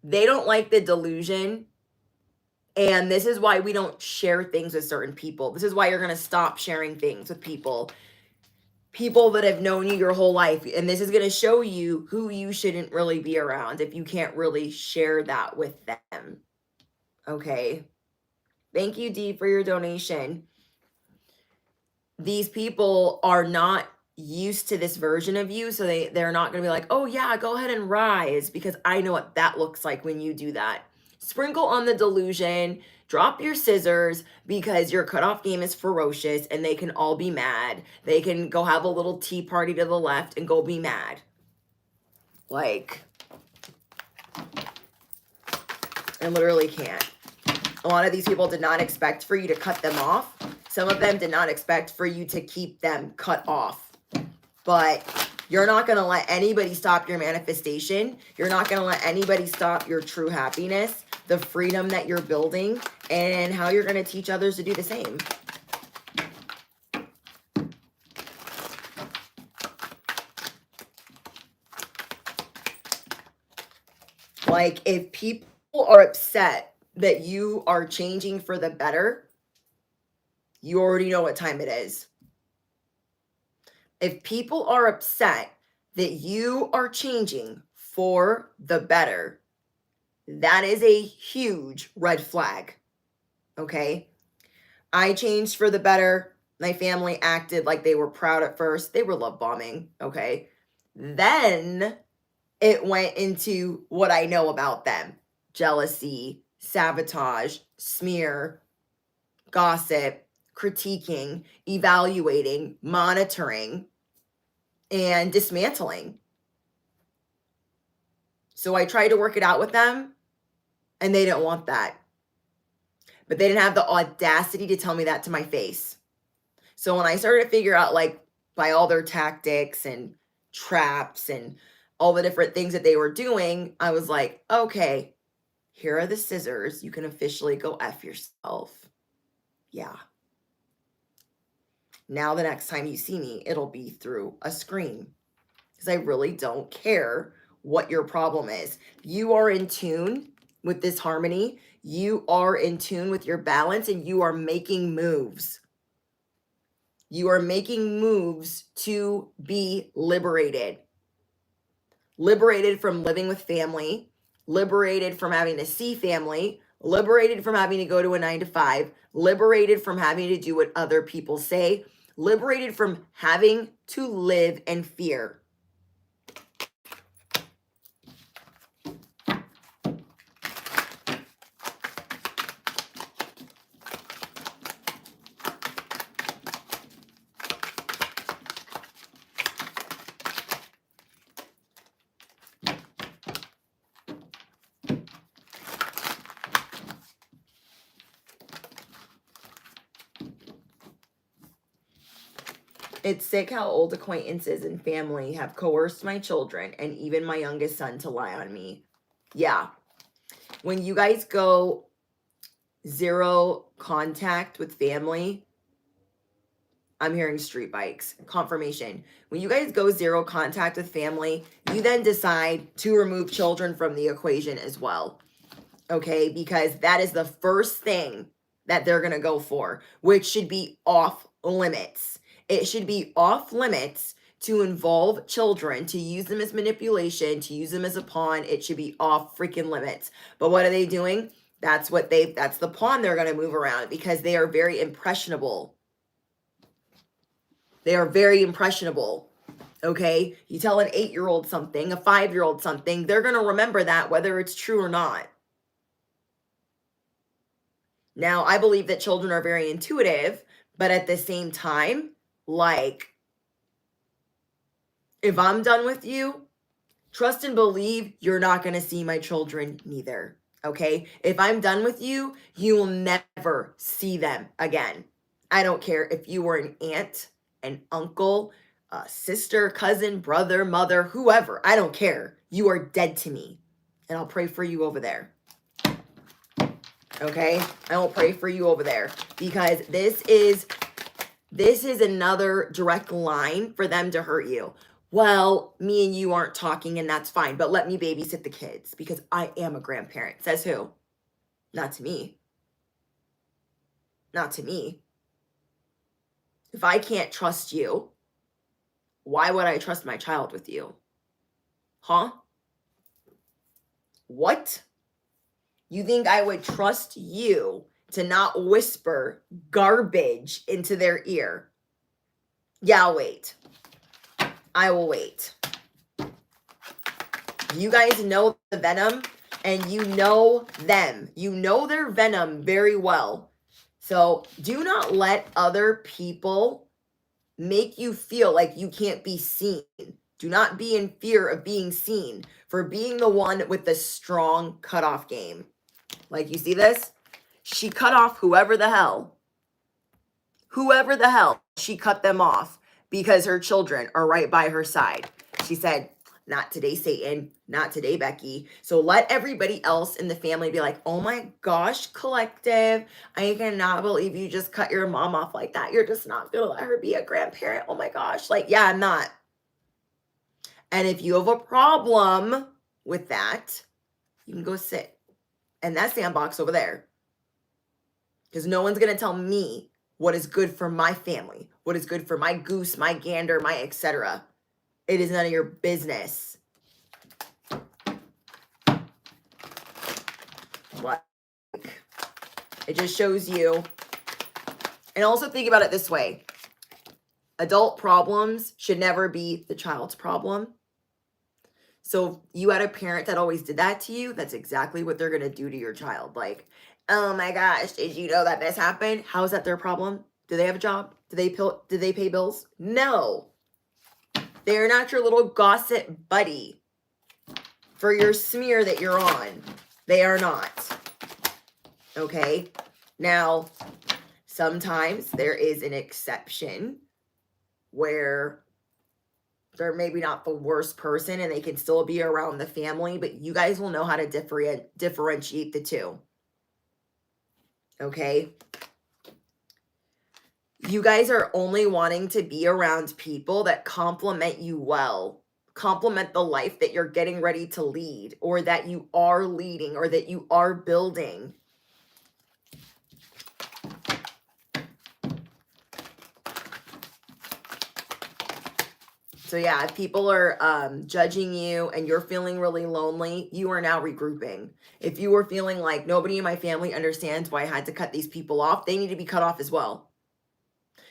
they don't like the delusion. And this is why we don't share things with certain people. This is why you're going to stop sharing things with people. people that have known you your whole life. And this is going to show you who you shouldn't really be around if you can't really share that with them. Okay. Thank you, Dee, for your donation. These people are not used to this version of you, so they're not going to be like, oh yeah, go ahead and rise, because I know what that looks like when you do that. Sprinkle on the delusion, drop your scissors, because your cutoff game is ferocious and they can all be mad. They can go have a little tea party to the left and go be mad. Like, I literally can't. A lot of these people did not expect for you to cut them off. Some of them did not expect for you to keep them cut off. But you're not going to let anybody stop your manifestation. You're not going to let anybody stop your true happiness, the freedom that you're building, and how you're going to teach others to do the same. Like, if people are upset that you are changing for the better, you already know what time it is. If people are upset that you are changing for the better, that is a huge red flag. Okay? I changed for the better. My family acted like they were proud at first. They were love bombing. Okay? Then it went into what I know about them: jealousy, sabotage, smear, gossip, critiquing, evaluating, monitoring, and dismantling. So I tried to work it out with them, and they didn't want that. But they didn't have the audacity to tell me that to my face. So when I started to figure out, like, by all their tactics and traps and all the different things that they were doing, I was like, okay, here are the scissors. You can officially go F yourself. Yeah. Now the next time you see me, it'll be through a screen, because I really don't care what your problem is. You are in tune with this harmony. You are in tune with your balance, and you are making moves. You are making moves to be liberated. Liberated from living with family, liberated from having to see family, liberated from having to go to a 9-to-5, liberated from having to do what other people say, liberated from having to live in fear. It's sick how old acquaintances and family have coerced my children and even my youngest son to lie on me. Yeah. When you guys go zero contact with family, I'm hearing street bikes. Confirmation. When you guys go zero contact with family, you then decide to remove children from the equation as well. Okay? Because that is the first thing that they're going to go for, which should be off limits. It should be off limits to involve children, to use them as manipulation, to use them as a pawn. It should be off freaking limits. But what are they doing? That's the pawn they're going to move around, because they are very impressionable. They are very impressionable. Okay? You tell an 8-year-old something, a 5-year-old something, they're going to remember that whether it's true or not. Now, I believe that children are very intuitive, but at the same time, like, if I'm done with you, trust and believe you're not going to see my children neither. Okay? If I'm done with you, you will never see them again. I don't care if you were an aunt, an uncle, a sister, cousin, brother, mother, whoever. I don't care. You are dead to me. And I'll pray for you over there. Okay? I will pray for you over there, because this is another direct line for them to hurt you. Well, me and you aren't talking, and that's fine, but let me babysit the kids because I am a grandparent. Says who? Not to me. Not to me. If I can't trust you, why would I trust my child with you? Huh? What? You think I would trust you to not whisper garbage into their ear? Yeah, I'll wait. I will wait. You guys know the venom, and you know them. You know their venom very well. So do not let other people make you feel like you can't be seen. Do not be in fear of being seen for being the one with the strong cutoff game. Like, you see this? She cut off whoever the hell, she cut them off because her children are right by her side. She said, not today, Satan, not today, Becky. So let everybody else in the family be like, oh my gosh, collective, I cannot believe you just cut your mom off like that. You're just not gonna let her be a grandparent. Oh my gosh. Like, yeah, I'm not. And if you have a problem with that, you can go sit in that sandbox over there. Because no one's going to tell me what is good for my family, what is good for my goose, my gander, my etc. It is none of your business. Like, it just shows you. And also think about it this way. Adult problems should never be the child's problem. So if you had a parent that always did that to you, that's exactly what they're going to do to your child. Like, oh my gosh, did you know that this happened? How is that their problem? Do they have a job? Do they pay bills? No. They're not your little gossip buddy for your smear that you're on. They are not. Okay? Now, sometimes there is an exception where they're maybe not the worst person and they can still be around the family, but you guys will know how to differentiate the two. Okay? You guys are only wanting to be around people that compliment you well, compliment the life that you're getting ready to lead, or that you are leading, or that you are building. So yeah, if people are judging you and you're feeling really lonely, you are now regrouping. If you were feeling like nobody in my family understands why I had to cut these people off, they need to be cut off as well.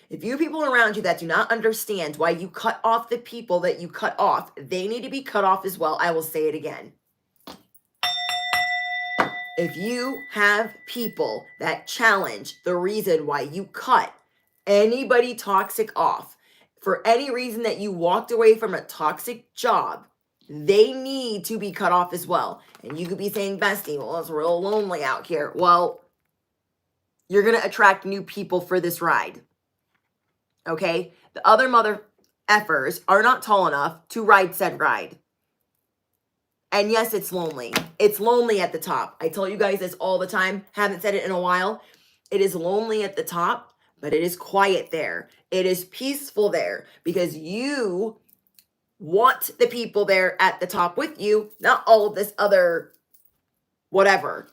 If you have people around you that do not understand why you cut off the people that you cut off, they need to be cut off as well. I will say it again. If you have people that challenge the reason why you cut anybody toxic off, for any reason that you walked away from a toxic job, they need to be cut off as well. And you could be saying, Bestie, well, it's real lonely out here. Well, you're going to attract new people for this ride. Okay? The other mother effers are not tall enough to ride said ride. And yes, it's lonely. It's lonely at the top. I tell you guys this all the time. Haven't said it in a while. It is lonely at the top, but it is quiet there. It is peaceful there because you want the people there at the top with you, not all of this other whatever.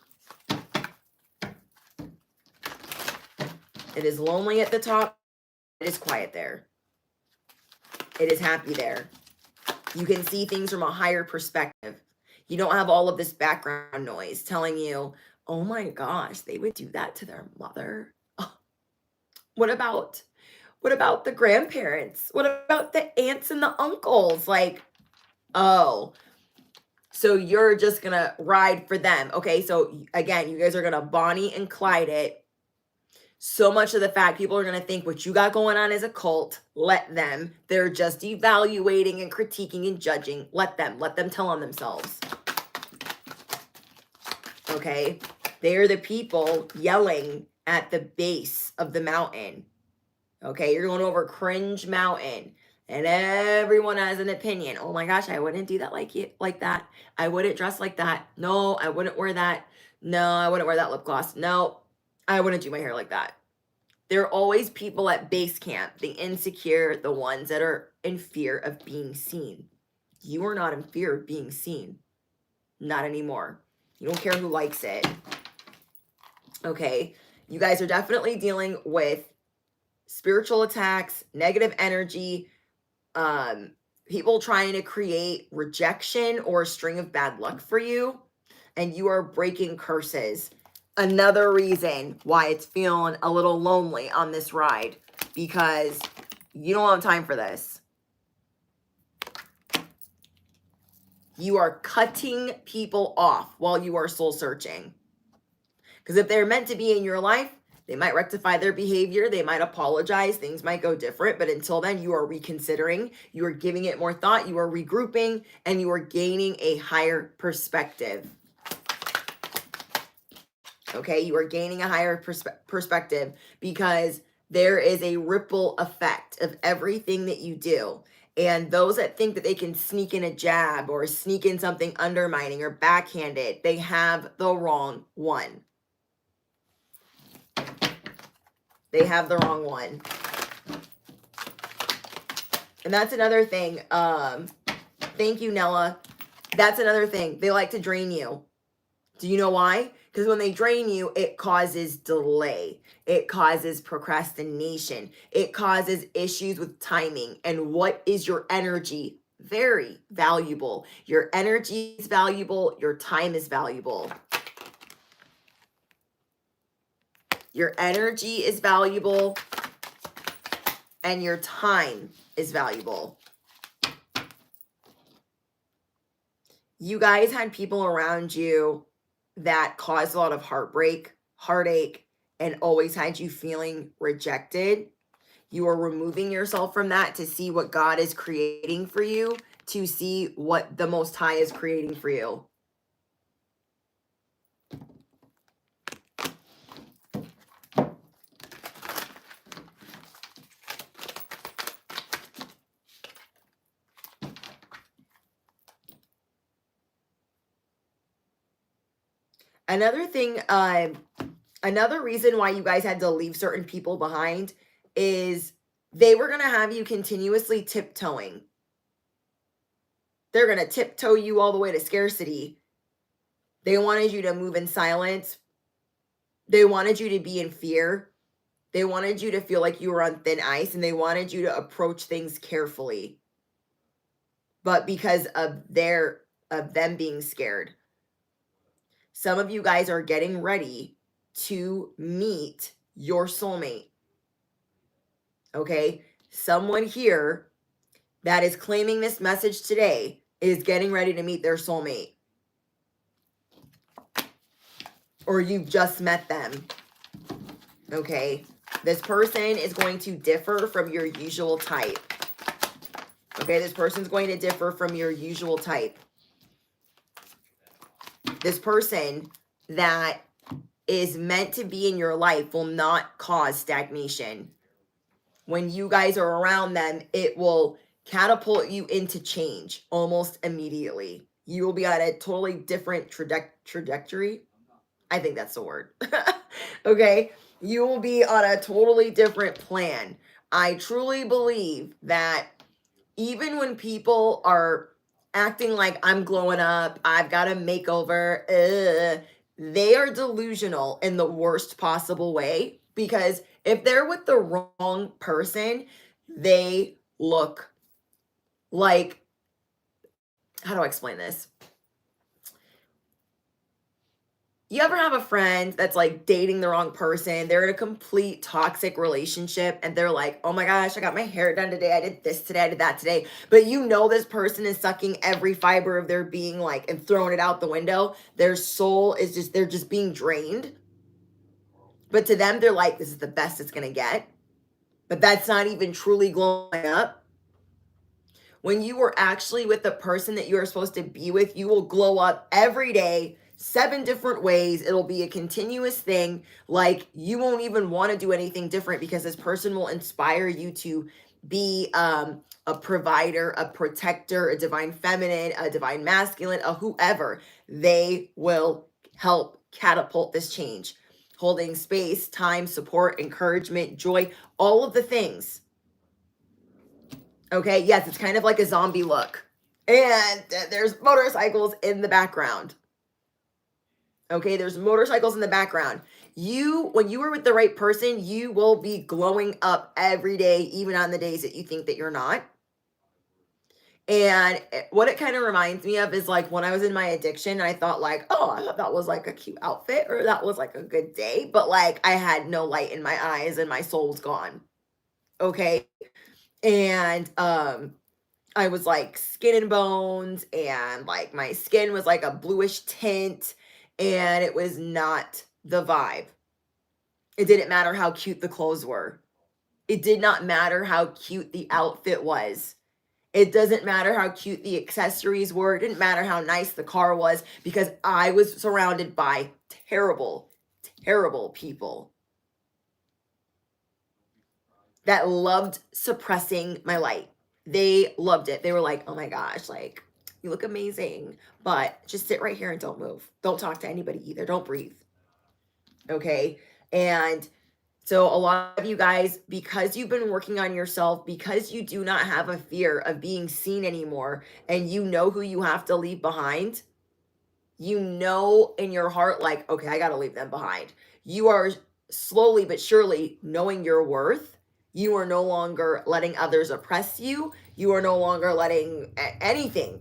It is lonely at the top. It is quiet there. It is happy there. You can see things from a higher perspective. You don't have all of this background noise telling you, oh my gosh, they would do that to their mother. Oh, what about the grandparents? What about the aunts and the uncles? Like, oh, so you're just going to ride for them. Okay, so again, you guys are going to Bonnie and Clyde it. So much of the fact people are going to think what you got going on is a cult. Let them. They're just evaluating and critiquing and judging. Let them tell on themselves. Okay? They are the people yelling at the base of the mountain. Okay? You're going over Cringe Mountain. And everyone has an opinion. Oh my gosh, I wouldn't do that like that. I wouldn't dress like that. No, I wouldn't wear that. No, I wouldn't wear that lip gloss. No, I wouldn't do my hair like that. There are always people at base camp, the insecure, the ones that are in fear of being seen. You are not in fear of being seen. Not anymore. You don't care who likes it. Okay? You guys are definitely dealing with spiritual attacks, negative energy, people trying to create rejection or a string of bad luck for you, and you are breaking curses. Another reason why it's feeling a little lonely on this ride, because you don't have time for this. You are cutting people off while you are soul searching. Because if they're meant to be in your life, they might rectify their behavior. They might apologize. Things might go different. But until then, you are reconsidering. You are giving it more thought. You are regrouping. And you are gaining a higher perspective. Okay? You are gaining a higher perspective because there is a ripple effect of everything that you do. And those that think that they can sneak in a jab or sneak in something undermining or backhanded, they have the wrong one. They have the wrong one. And that's another thing. Thank you, Nella. That's another thing. They like to drain you. Do you know why? Because when they drain you, it causes delay. It causes procrastination. It causes issues with timing. And what is your energy? Very valuable. Your energy is valuable. Your time is valuable. Your energy is valuable. And your time is valuable. You guys had people around you that caused a lot of heartbreak, heartache, and always had you feeling rejected. You are removing yourself from that to see what God is creating for you, to see what the Most High is creating for you. Another thing, another reason why you guys had to leave certain people behind is they were going to have you continuously tiptoeing. They're going to tiptoe you all the way to scarcity. They wanted you to move in silence. They wanted you to be in fear. They wanted you to feel like you were on thin ice, and they wanted you to approach things carefully. But because of them being scared. Some of you guys are getting ready to meet your soulmate. Okay? Someone here that is claiming this message today is getting ready to meet their soulmate. Or you've just met them. Okay? This person is going to differ from your usual type. Okay? This person's going to differ from your usual type. This person that is meant to be in your life will not cause stagnation. When you guys are around them, it will catapult you into change almost immediately. You will be on a totally different trajectory. I think that's the word. Okay? You will be on a totally different plan. I truly believe that even when people are acting like I'm glowing up, I've got a makeover, they are delusional in the worst possible way, because if they're with the wrong person, they look like, how do I explain this? You ever have a friend that's like dating the wrong person? They're in a complete toxic relationship and they're like, oh my gosh, I got my hair done today. I did this today. I did that today. But you know, this person is sucking every fiber of their being, like, and throwing it out the window. Their soul is just, they're just being drained. But to them, they're like, this is the best it's going to get. But that's not even truly glowing up. When you are actually with the person that you are supposed to be with, you will glow up every day, 7 different ways. It'll be a continuous thing. Like, you won't even want to do anything different because this person will inspire you to be a provider, a protector, a divine feminine, a divine masculine, a whoever. They will help catapult this change, holding space, time, support, encouragement, joy, all of the things. Okay, yes, it's kind of like a zombie look. And there's motorcycles in the background. Okay, there's motorcycles in the background. When you are with the right person, you will be glowing up every day, even on the days that you think that you're not. And what it kind of reminds me of is like when I was in my addiction, I thought like, oh, I thought that was like a cute outfit or that was like a good day. But like I had no light in my eyes and my soul was gone. Okay. And I was like skin and bones and like my skin was like a bluish tint and it was not the vibe. It didn't matter how cute the clothes were. It did not matter how cute the outfit was. It doesn't matter how cute the accessories were. It didn't matter how nice the car was because I was surrounded by terrible, terrible people that loved suppressing my light. They loved it. They were like, oh my gosh, like, you look amazing, but just sit right here and don't move. Don't talk to anybody either. Don't breathe. Okay. And so, a lot of you guys, because you've been working on yourself, because you do not have a fear of being seen anymore, and you know who you have to leave behind, you know in your heart, like, okay, I got to leave them behind. You are slowly but surely knowing your worth. You are no longer letting others oppress you. You are no longer letting anything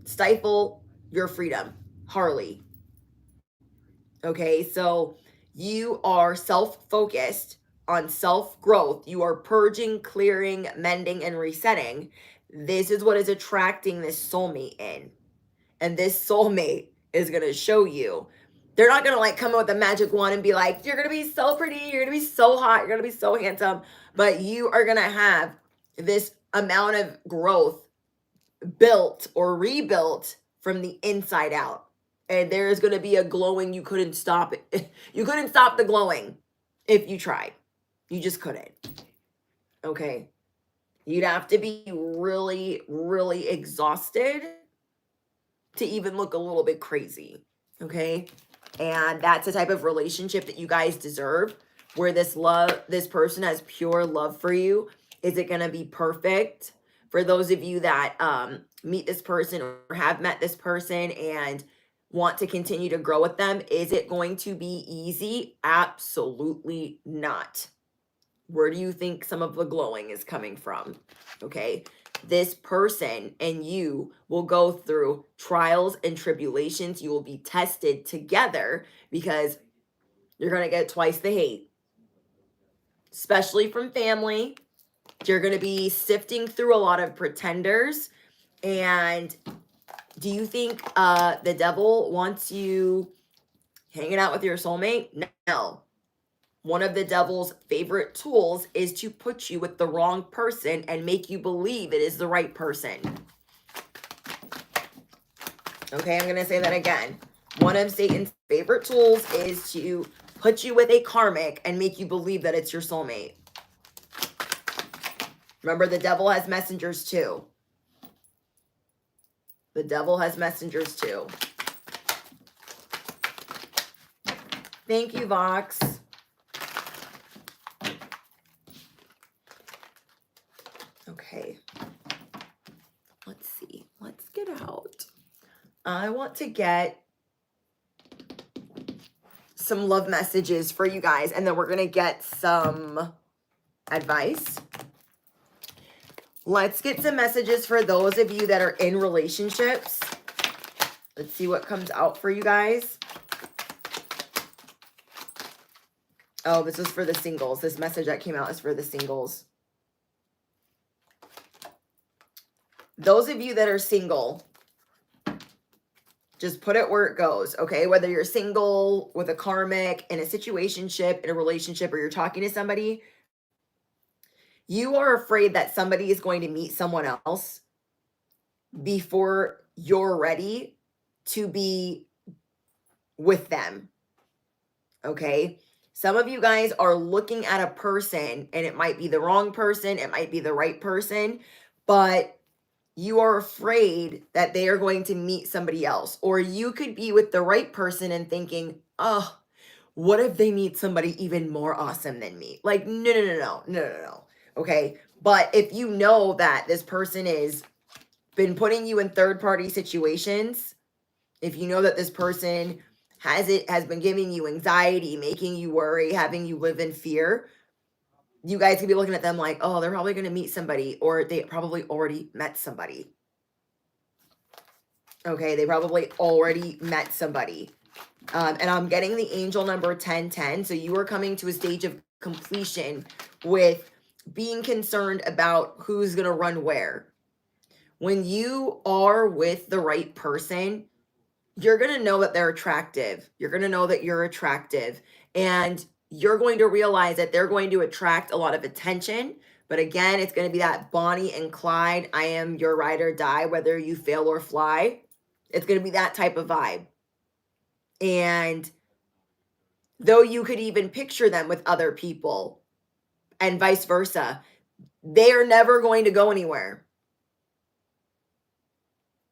stifle your freedom. Harley. Okay, so you are self focused on self growth. You are purging, clearing, mending, and resetting. This is what is attracting this soulmate in. And this soulmate is going to show you. They're not going to like come up with a magic wand and be like, you're going to be so pretty, you're going to be so hot, you're going to be so handsome. But you are going to have this amount of growth built or rebuilt from the inside out. And there is going to be a glowing, you couldn't stop it. You couldn't stop the glowing if you tried. You just couldn't. Okay. You'd have to be really, really exhausted to even look a little bit crazy. Okay. And that's the type of relationship that you guys deserve, where this person has pure love for you. Is it going to be perfect? For those of you that meet this person or have met this person and want to continue to grow with them, is it going to be easy? Absolutely not. Where do you think some of the glowing is coming from? Okay. This person and you will go through trials and tribulations. You will be tested together because you're going to get twice the hate, especially from family. You're going to be sifting through a lot of pretenders. And do you think the devil wants you hanging out with your soulmate? No. One of the devil's favorite tools is to put you with the wrong person and make you believe it is the right person. Okay, I'm going to say that again. One of Satan's favorite tools is to put you with a karmic and make you believe that it's your soulmate. Remember, the devil has messengers too. The devil has messengers too. Thank you, Vox. Okay. Let's see. Let's get out. I want to get some love messages for you guys, and then we're going to get some advice. Let's get some messages for those of you that are in relationships. Let's see what comes out for you guys. Oh, this is for the singles. This message that came out is for the singles. Those of you that are single, just put it where it goes, okay? Whether you're single, with a karmic, in a situationship, in a relationship, or you're talking to somebody, you are afraid that somebody is going to meet someone else before you're ready to be with them, okay? Some of you guys are looking at a person, and it might be the wrong person, it might be the right person, but you are afraid that they are going to meet somebody else. Or you could be with the right person and thinking, oh, what if they meet somebody even more awesome than me? Like, no. Okay. But if you know that this person has been putting you in third-party situations, if you know that this person has been giving you anxiety, making you worry, having you live in fear, you guys could be looking at them like, oh, they're probably going to meet somebody, or they probably already met somebody. Okay, they probably already met somebody. And I'm getting the angel number 1010. So you are coming to a stage of completion with being concerned about who's going to run where. When you are with the right person, you're going to know that they're attractive. You're going to know that you're attractive. And you're going to realize that they're going to attract a lot of attention. But again, it's going to be that Bonnie and Clyde, I am your ride or die, whether you fail or fly. It's going to be that type of vibe. And though you could even picture them with other people and vice versa, they are never going to go anywhere.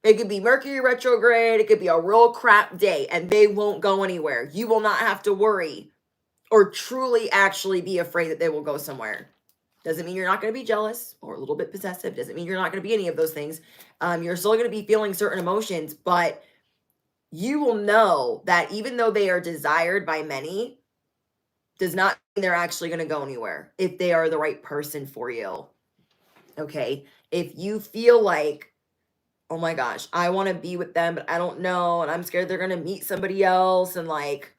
It could be Mercury retrograde. It could be a real crap day and they won't go anywhere. You will not have to worry or truly actually be afraid that they will go somewhere. Doesn't mean you're not going to be jealous or a little bit possessive. Doesn't mean you're not going to be any of those things. You're still going to be feeling certain emotions, but you will know that even though they are desired by many, does not mean they're actually going to go anywhere if they are the right person for you. Okay. If you feel like, oh my gosh, I want to be with them, but I don't know. And I'm scared they're going to meet somebody else. And like,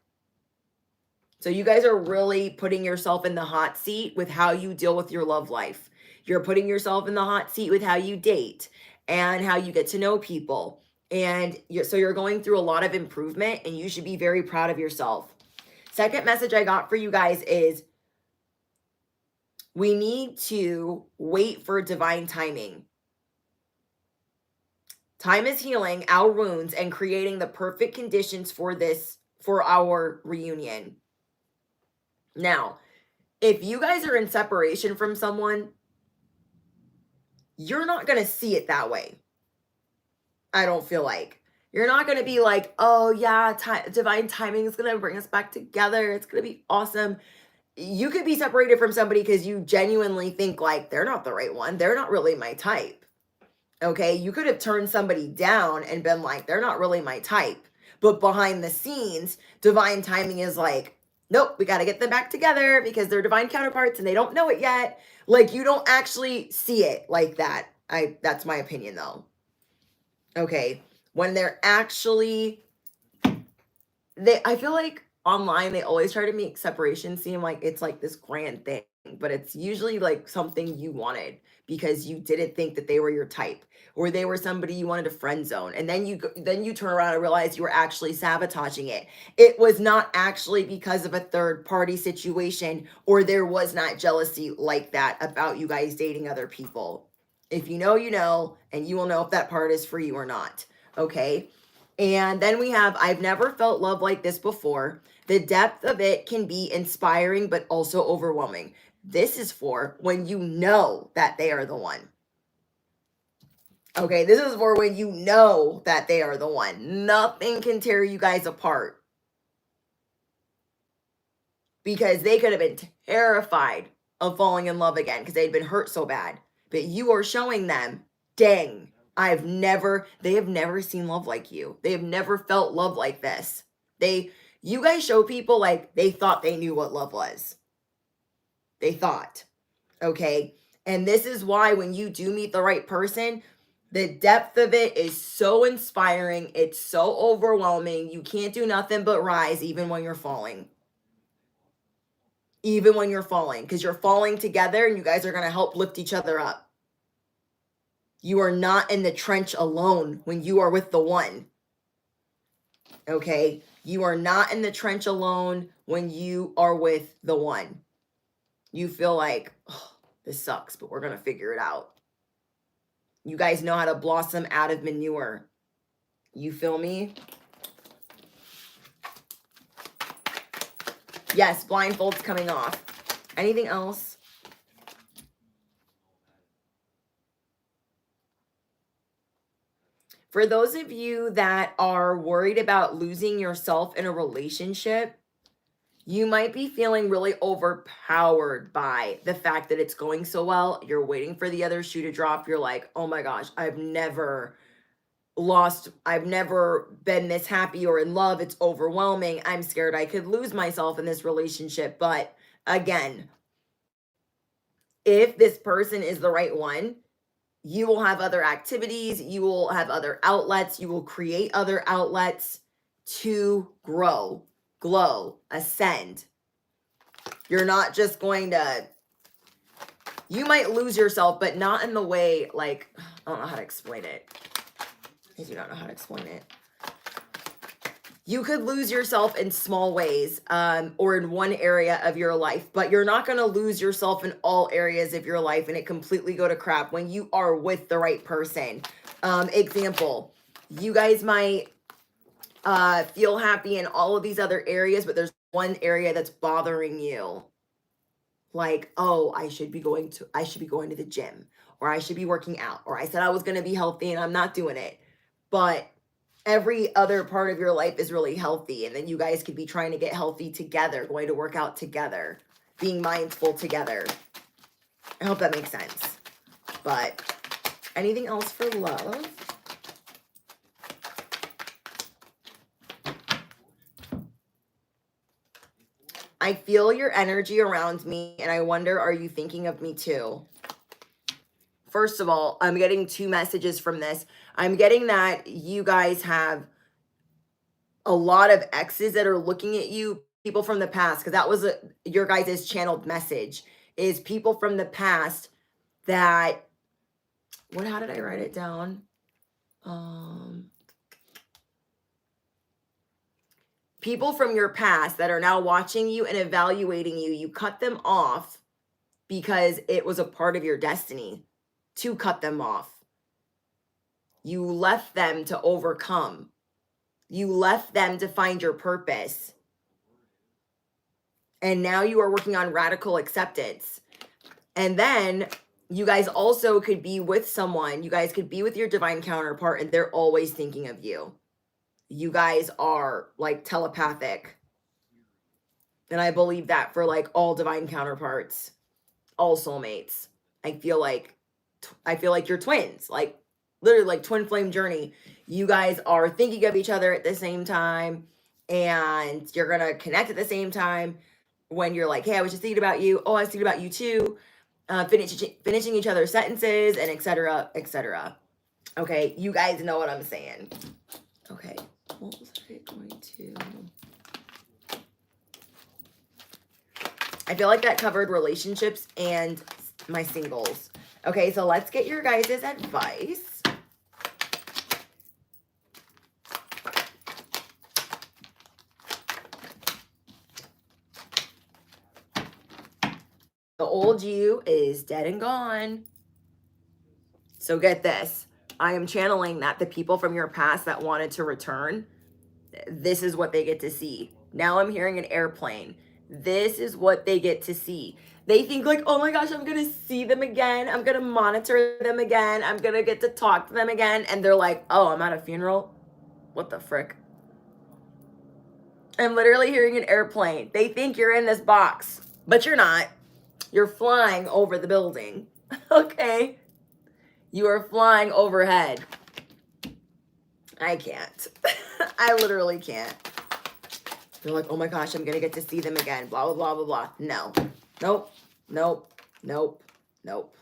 so you guys are really putting yourself in the hot seat with how you deal with your love life. You're putting yourself in the hot seat with how you date and how you get to know people. And so you're going through a lot of improvement and you should be very proud of yourself. Second message I got for you guys is we need to wait for divine timing. Time is healing our wounds and creating the perfect conditions for our reunion. Now, if you guys are in separation from someone, you're not going to see it that way. I don't feel like. You're not going to be like, oh yeah, divine timing is going to bring us back together. It's going to be awesome. You could be separated from somebody because you genuinely think like they're not the right one. They're not really my type. Okay. You could have turned somebody down and been like, they're not really my type. But behind the scenes, divine timing is like, nope, we got to get them back together because they're divine counterparts and they don't know it yet. Like you don't actually see it like that. That's my opinion though. Okay. When they're actually, I feel like online, they always try to make separation seem like it's like this grand thing, but it's usually like something you wanted because you didn't think that they were your type or they were somebody you wanted to friend zone. And then you turn around and realize you were actually sabotaging it. It was not actually because of a third party situation or there was not jealousy like that about you guys dating other people. If you know, you know, and you will know if that part is for you or not. Okay. And then we have, I've never felt love like this before. The depth of it can be inspiring, but also overwhelming. This is for when you know that they are the one. Okay, this is for when you know that they are the one. Nothing can tear you guys apart. Because they could have been terrified of falling in love again because they'd been hurt so bad. But you are showing them, dang, they have never seen love like you. They have never felt love like this. You guys show people like they thought they knew what love was. They thought, okay? And this is why when you do meet the right person, the depth of it is so inspiring. It's so overwhelming. You can't do nothing but rise even when you're falling. Even when you're falling, because you're falling together and you guys are going to help lift each other up. You are not in the trench alone when you are with the one. Okay? You are not in the trench alone when you are with the one. You feel like, oh, this sucks, but we're going to figure it out. You guys know how to blossom out of manure. You feel me? Yes, blindfold's coming off. Anything else? For those of you that are worried about losing yourself in a relationship, you might be feeling really overpowered by the fact that it's going so well. You're waiting for the other shoe to drop. You're like, oh my gosh, I've never been this happy or in love. It's overwhelming. I'm scared I could lose myself in this relationship. But again, if this person is the right one, you will have other activities, you will have other outlets, you will create other outlets to grow, glow, ascend. You're not just going to, you might lose yourself, but not in the way, like, I don't know how to explain it. I do not know how to explain it. You could lose yourself in small ways, or in one area of your life, but you're not going to lose yourself in all areas of your life and it completely go to crap when you are with the right person. Example, you guys might feel happy in all of these other areas, but there's one area that's bothering you. Like, oh, I should be going to the gym, or I should be working out, or I said I was going to be healthy and I'm not doing it. But every other part of your life is really healthy. And then you guys could be trying to get healthy together, going to work out together, being mindful together. I hope that makes sense. But anything else for love? I feel your energy around me and I wonder, are you thinking of me too? First of all, I'm getting two messages from this. I'm getting that you guys have a lot of exes that are looking at you, people from the past, because that was your guys' channeled message, is people from the past that, how did I write it down? People from your past that are now watching you and evaluating you, you cut them off because it was a part of your destiny to cut them off. You left them to overcome. You left them to find your purpose. And now you are working on radical acceptance. And then you guys also could be with someone. You guys could be with your divine counterpart and they're always thinking of you. You guys are like telepathic. And I believe that for like all divine counterparts, all soulmates. I feel like you're twins, like literally like twin flame journey. You guys are thinking of each other at the same time and you're going to connect at the same time when you're like, hey, I was just thinking about you. Oh, I was thinking about you too. Finishing each other's sentences and etc., etc. Okay, you guys know what I'm saying. Okay, what was I going to... I feel like that covered relationships and my singles. Okay, so let's get your guys' advice. The old you is dead and gone. So get this. I am channeling that the people from your past that wanted to return, this is what they get to see. Now I'm hearing an airplane. This is what they get to see. They think like, oh my gosh, I'm going to see them again. I'm going to monitor them again. I'm going to get to talk to them again. And they're like, oh, I'm at a funeral? What the frick? I'm literally hearing an airplane. They think you're in this box, but you're not. You're flying over the building. Okay? You are flying overhead. I can't. I literally can't. They're like, oh my gosh, I'm going to get to see them again. Blah, blah, blah, blah, blah. No. Nope. Nope. Nope. Nope.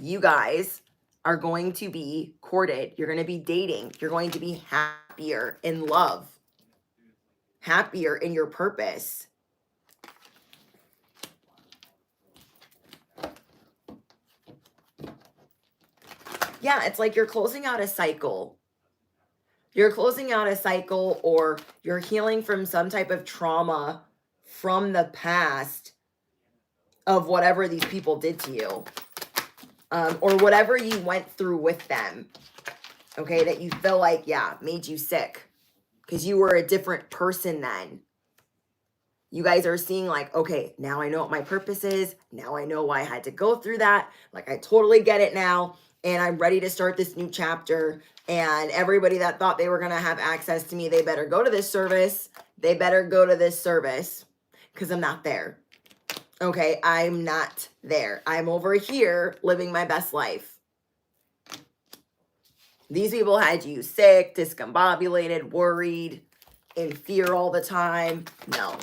You guys are going to be courted. You're going to be dating. You're going to be happier in love. Happier in your purpose. Yeah, it's like you're closing out a cycle. You're closing out a cycle or you're healing from some type of trauma from the past of whatever these people did to you. Or whatever you went through with them. Okay, that you feel like, yeah, made you sick. Because you were a different person then. You guys are seeing like, okay, now I know what my purpose is. Now I know why I had to go through that. Like, I totally get it now. And I'm ready to start this new chapter. And everybody that thought they were going to have access to me, they better go to this service. They better go to this service. Because I'm not there. Okay, I'm not there. I'm over here living my best life. These people had you sick, discombobulated, worried, in fear all the time. No.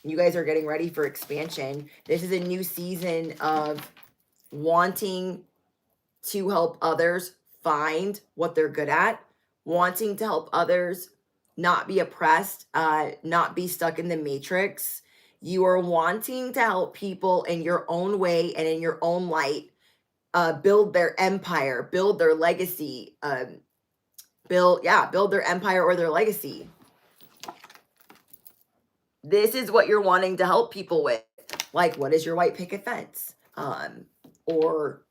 You guys are getting ready for expansion. This is a new season of wanting to help others find what they're good at, wanting to help others not be oppressed, not be stuck in the matrix. You are wanting to help people in your own way and in your own light, build their empire, build their legacy, build their empire or their legacy. This is what you're wanting to help people with. Like, what is your white picket fence? Or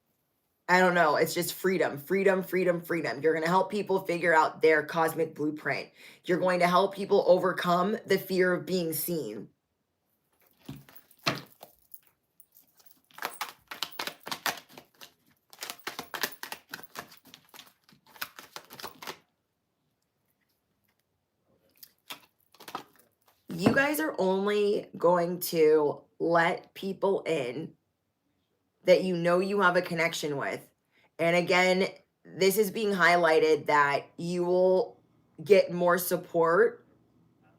I don't know. It's just freedom, freedom, freedom, freedom. You're going to help people figure out their cosmic blueprint. You're going to help people overcome the fear of being seen. You guys are only going to let people in that you know you have a connection with. And again, this is being highlighted that you will get more support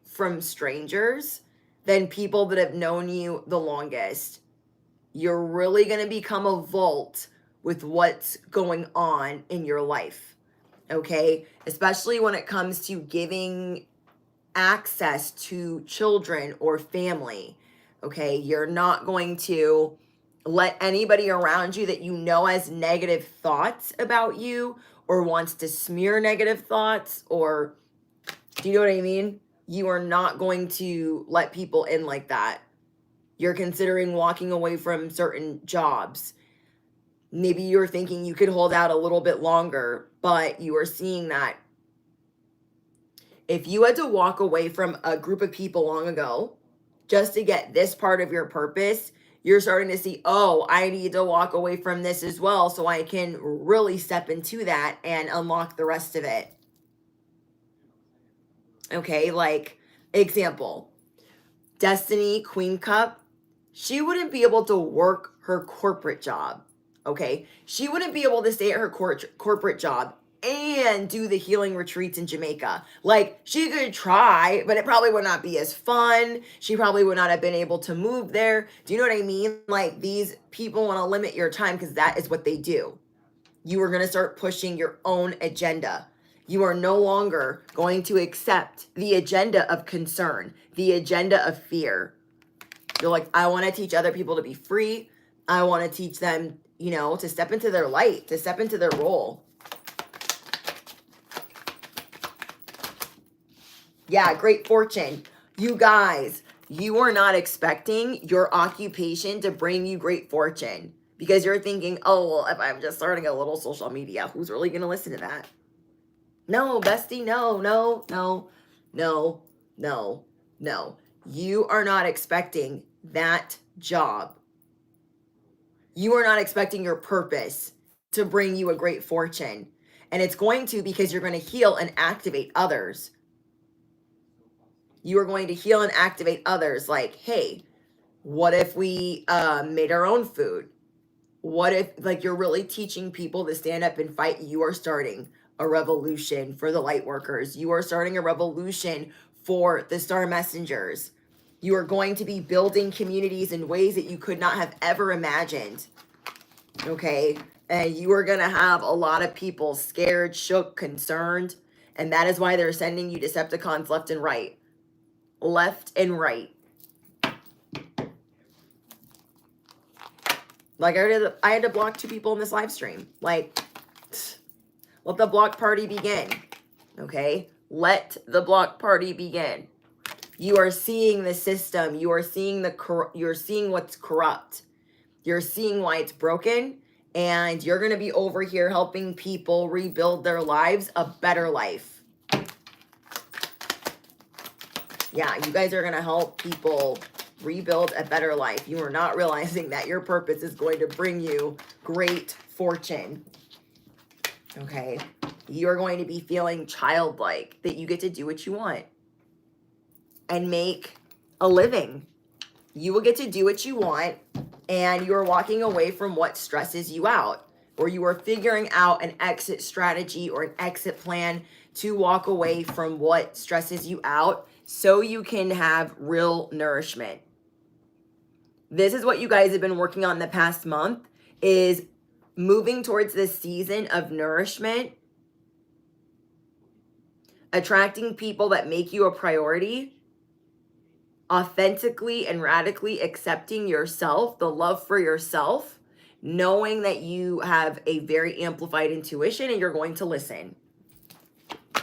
from strangers than people that have known you the longest. You're really going to become a vault with what's going on in your life. Okay? Especially when it comes to giving access to children or family. Okay? You're not going to let anybody around you that you know has negative thoughts about you or wants to smear negative thoughts, or do you know what I mean? You are not going to let people in like that. You're considering walking away from certain jobs. Maybe you're thinking you could hold out a little bit longer, but you are seeing that if you had to walk away from a group of people long ago just to get this part of your purpose, you're starting to see, oh, I need to walk away from this as well so I can really step into that and unlock the rest of it. Okay, like example, Destiny Queen Cup, she wouldn't be able to work her corporate job. Okay, she wouldn't be able to stay at her corporate job and do the healing retreats in Jamaica. Like, she could try, but it probably would not be as fun. She probably would not have been able to move there. Do you know what I mean? Like, these people want to limit your time because that is what they do. You are going to start pushing your own agenda. You are no longer going to accept the agenda of concern, the agenda of fear. You're like, I want to teach other people to be free. I want to teach them, you know, to step into their light, to step into their role. Yeah, great fortune. You guys, you are not expecting your occupation to bring you great fortune because you're thinking, oh, well, if I'm just starting a little social media, who's really going to listen to that? No, bestie, no, no, no, no, no, no. You are not expecting that job. You are not expecting your purpose to bring you a great fortune. And it's going to because you're going to heal and activate others. You are going to heal and activate others. Like, hey, what if we made our own food? What if, like, you're really teaching people to stand up and fight? You are starting a revolution for the light workers. You are starting a revolution for the star messengers. You are going to be building communities in ways that you could not have ever imagined. Okay? And you are going to have a lot of people scared, shook, concerned. And that is why they're sending you Decepticons left and right. Left and right. Like, I had to block 2 people in this live stream. Like, let the block party begin. Okay? Let the block party begin. You are seeing the system. You are seeing you're seeing what's corrupt. You're seeing why it's broken. And you're going to be over here helping people rebuild their lives a better life. Yeah, you guys are going to help people rebuild a better life. You are not realizing that your purpose is going to bring you great fortune. Okay? You are going to be feeling childlike, that you get to do what you want and make a living. You will get to do what you want, and you are walking away from what stresses you out, or you are figuring out an exit strategy or an exit plan to walk away from what stresses you out so you can have real nourishment. This is what you guys have been working on the past month, is moving towards this season of nourishment, attracting people that make you a priority, authentically and radically accepting yourself, the love for yourself, knowing that you have a very amplified intuition and you're going to listen.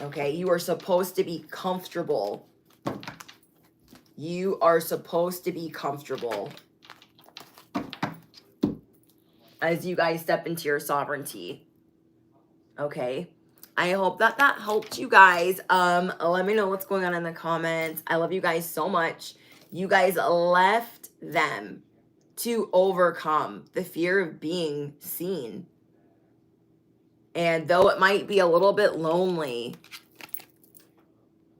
Okay, you are supposed to be comfortable. You are supposed to be comfortable as you guys step into your sovereignty. Okay, I hope that helped you guys. Let me know what's going on in the comments. I love you guys so much. You guys left them to overcome the fear of being seen. And though it might be a little bit lonely,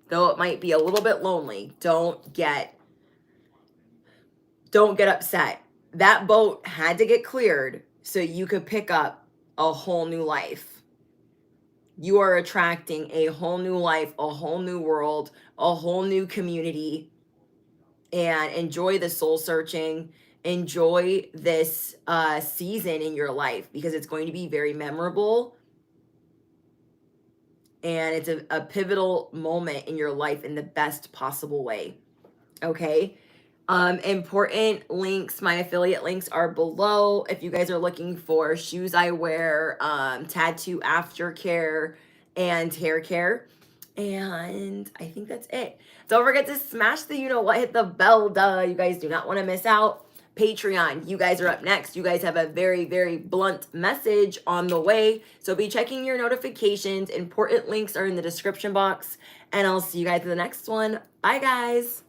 don't get upset. That boat had to get cleared so you could pick up a whole new life. You are attracting a whole new life, a whole new world, a whole new community. And enjoy the soul searching. Enjoy this season in your life, because it's going to be very memorable. And it's a pivotal moment in your life in the best possible way. Okay. Important links, my affiliate links are below. If you guys are looking for shoes I wear, tattoo aftercare, and hair care. And I think that's it. Don't forget to smash the you-know-what, hit the bell, duh. You guys do not want to miss out. Patreon, you guys are up next. You guys have a very, very blunt message on the way. So be checking your notifications. Important links are in the description box. And I'll see you guys in the next one. Bye, guys.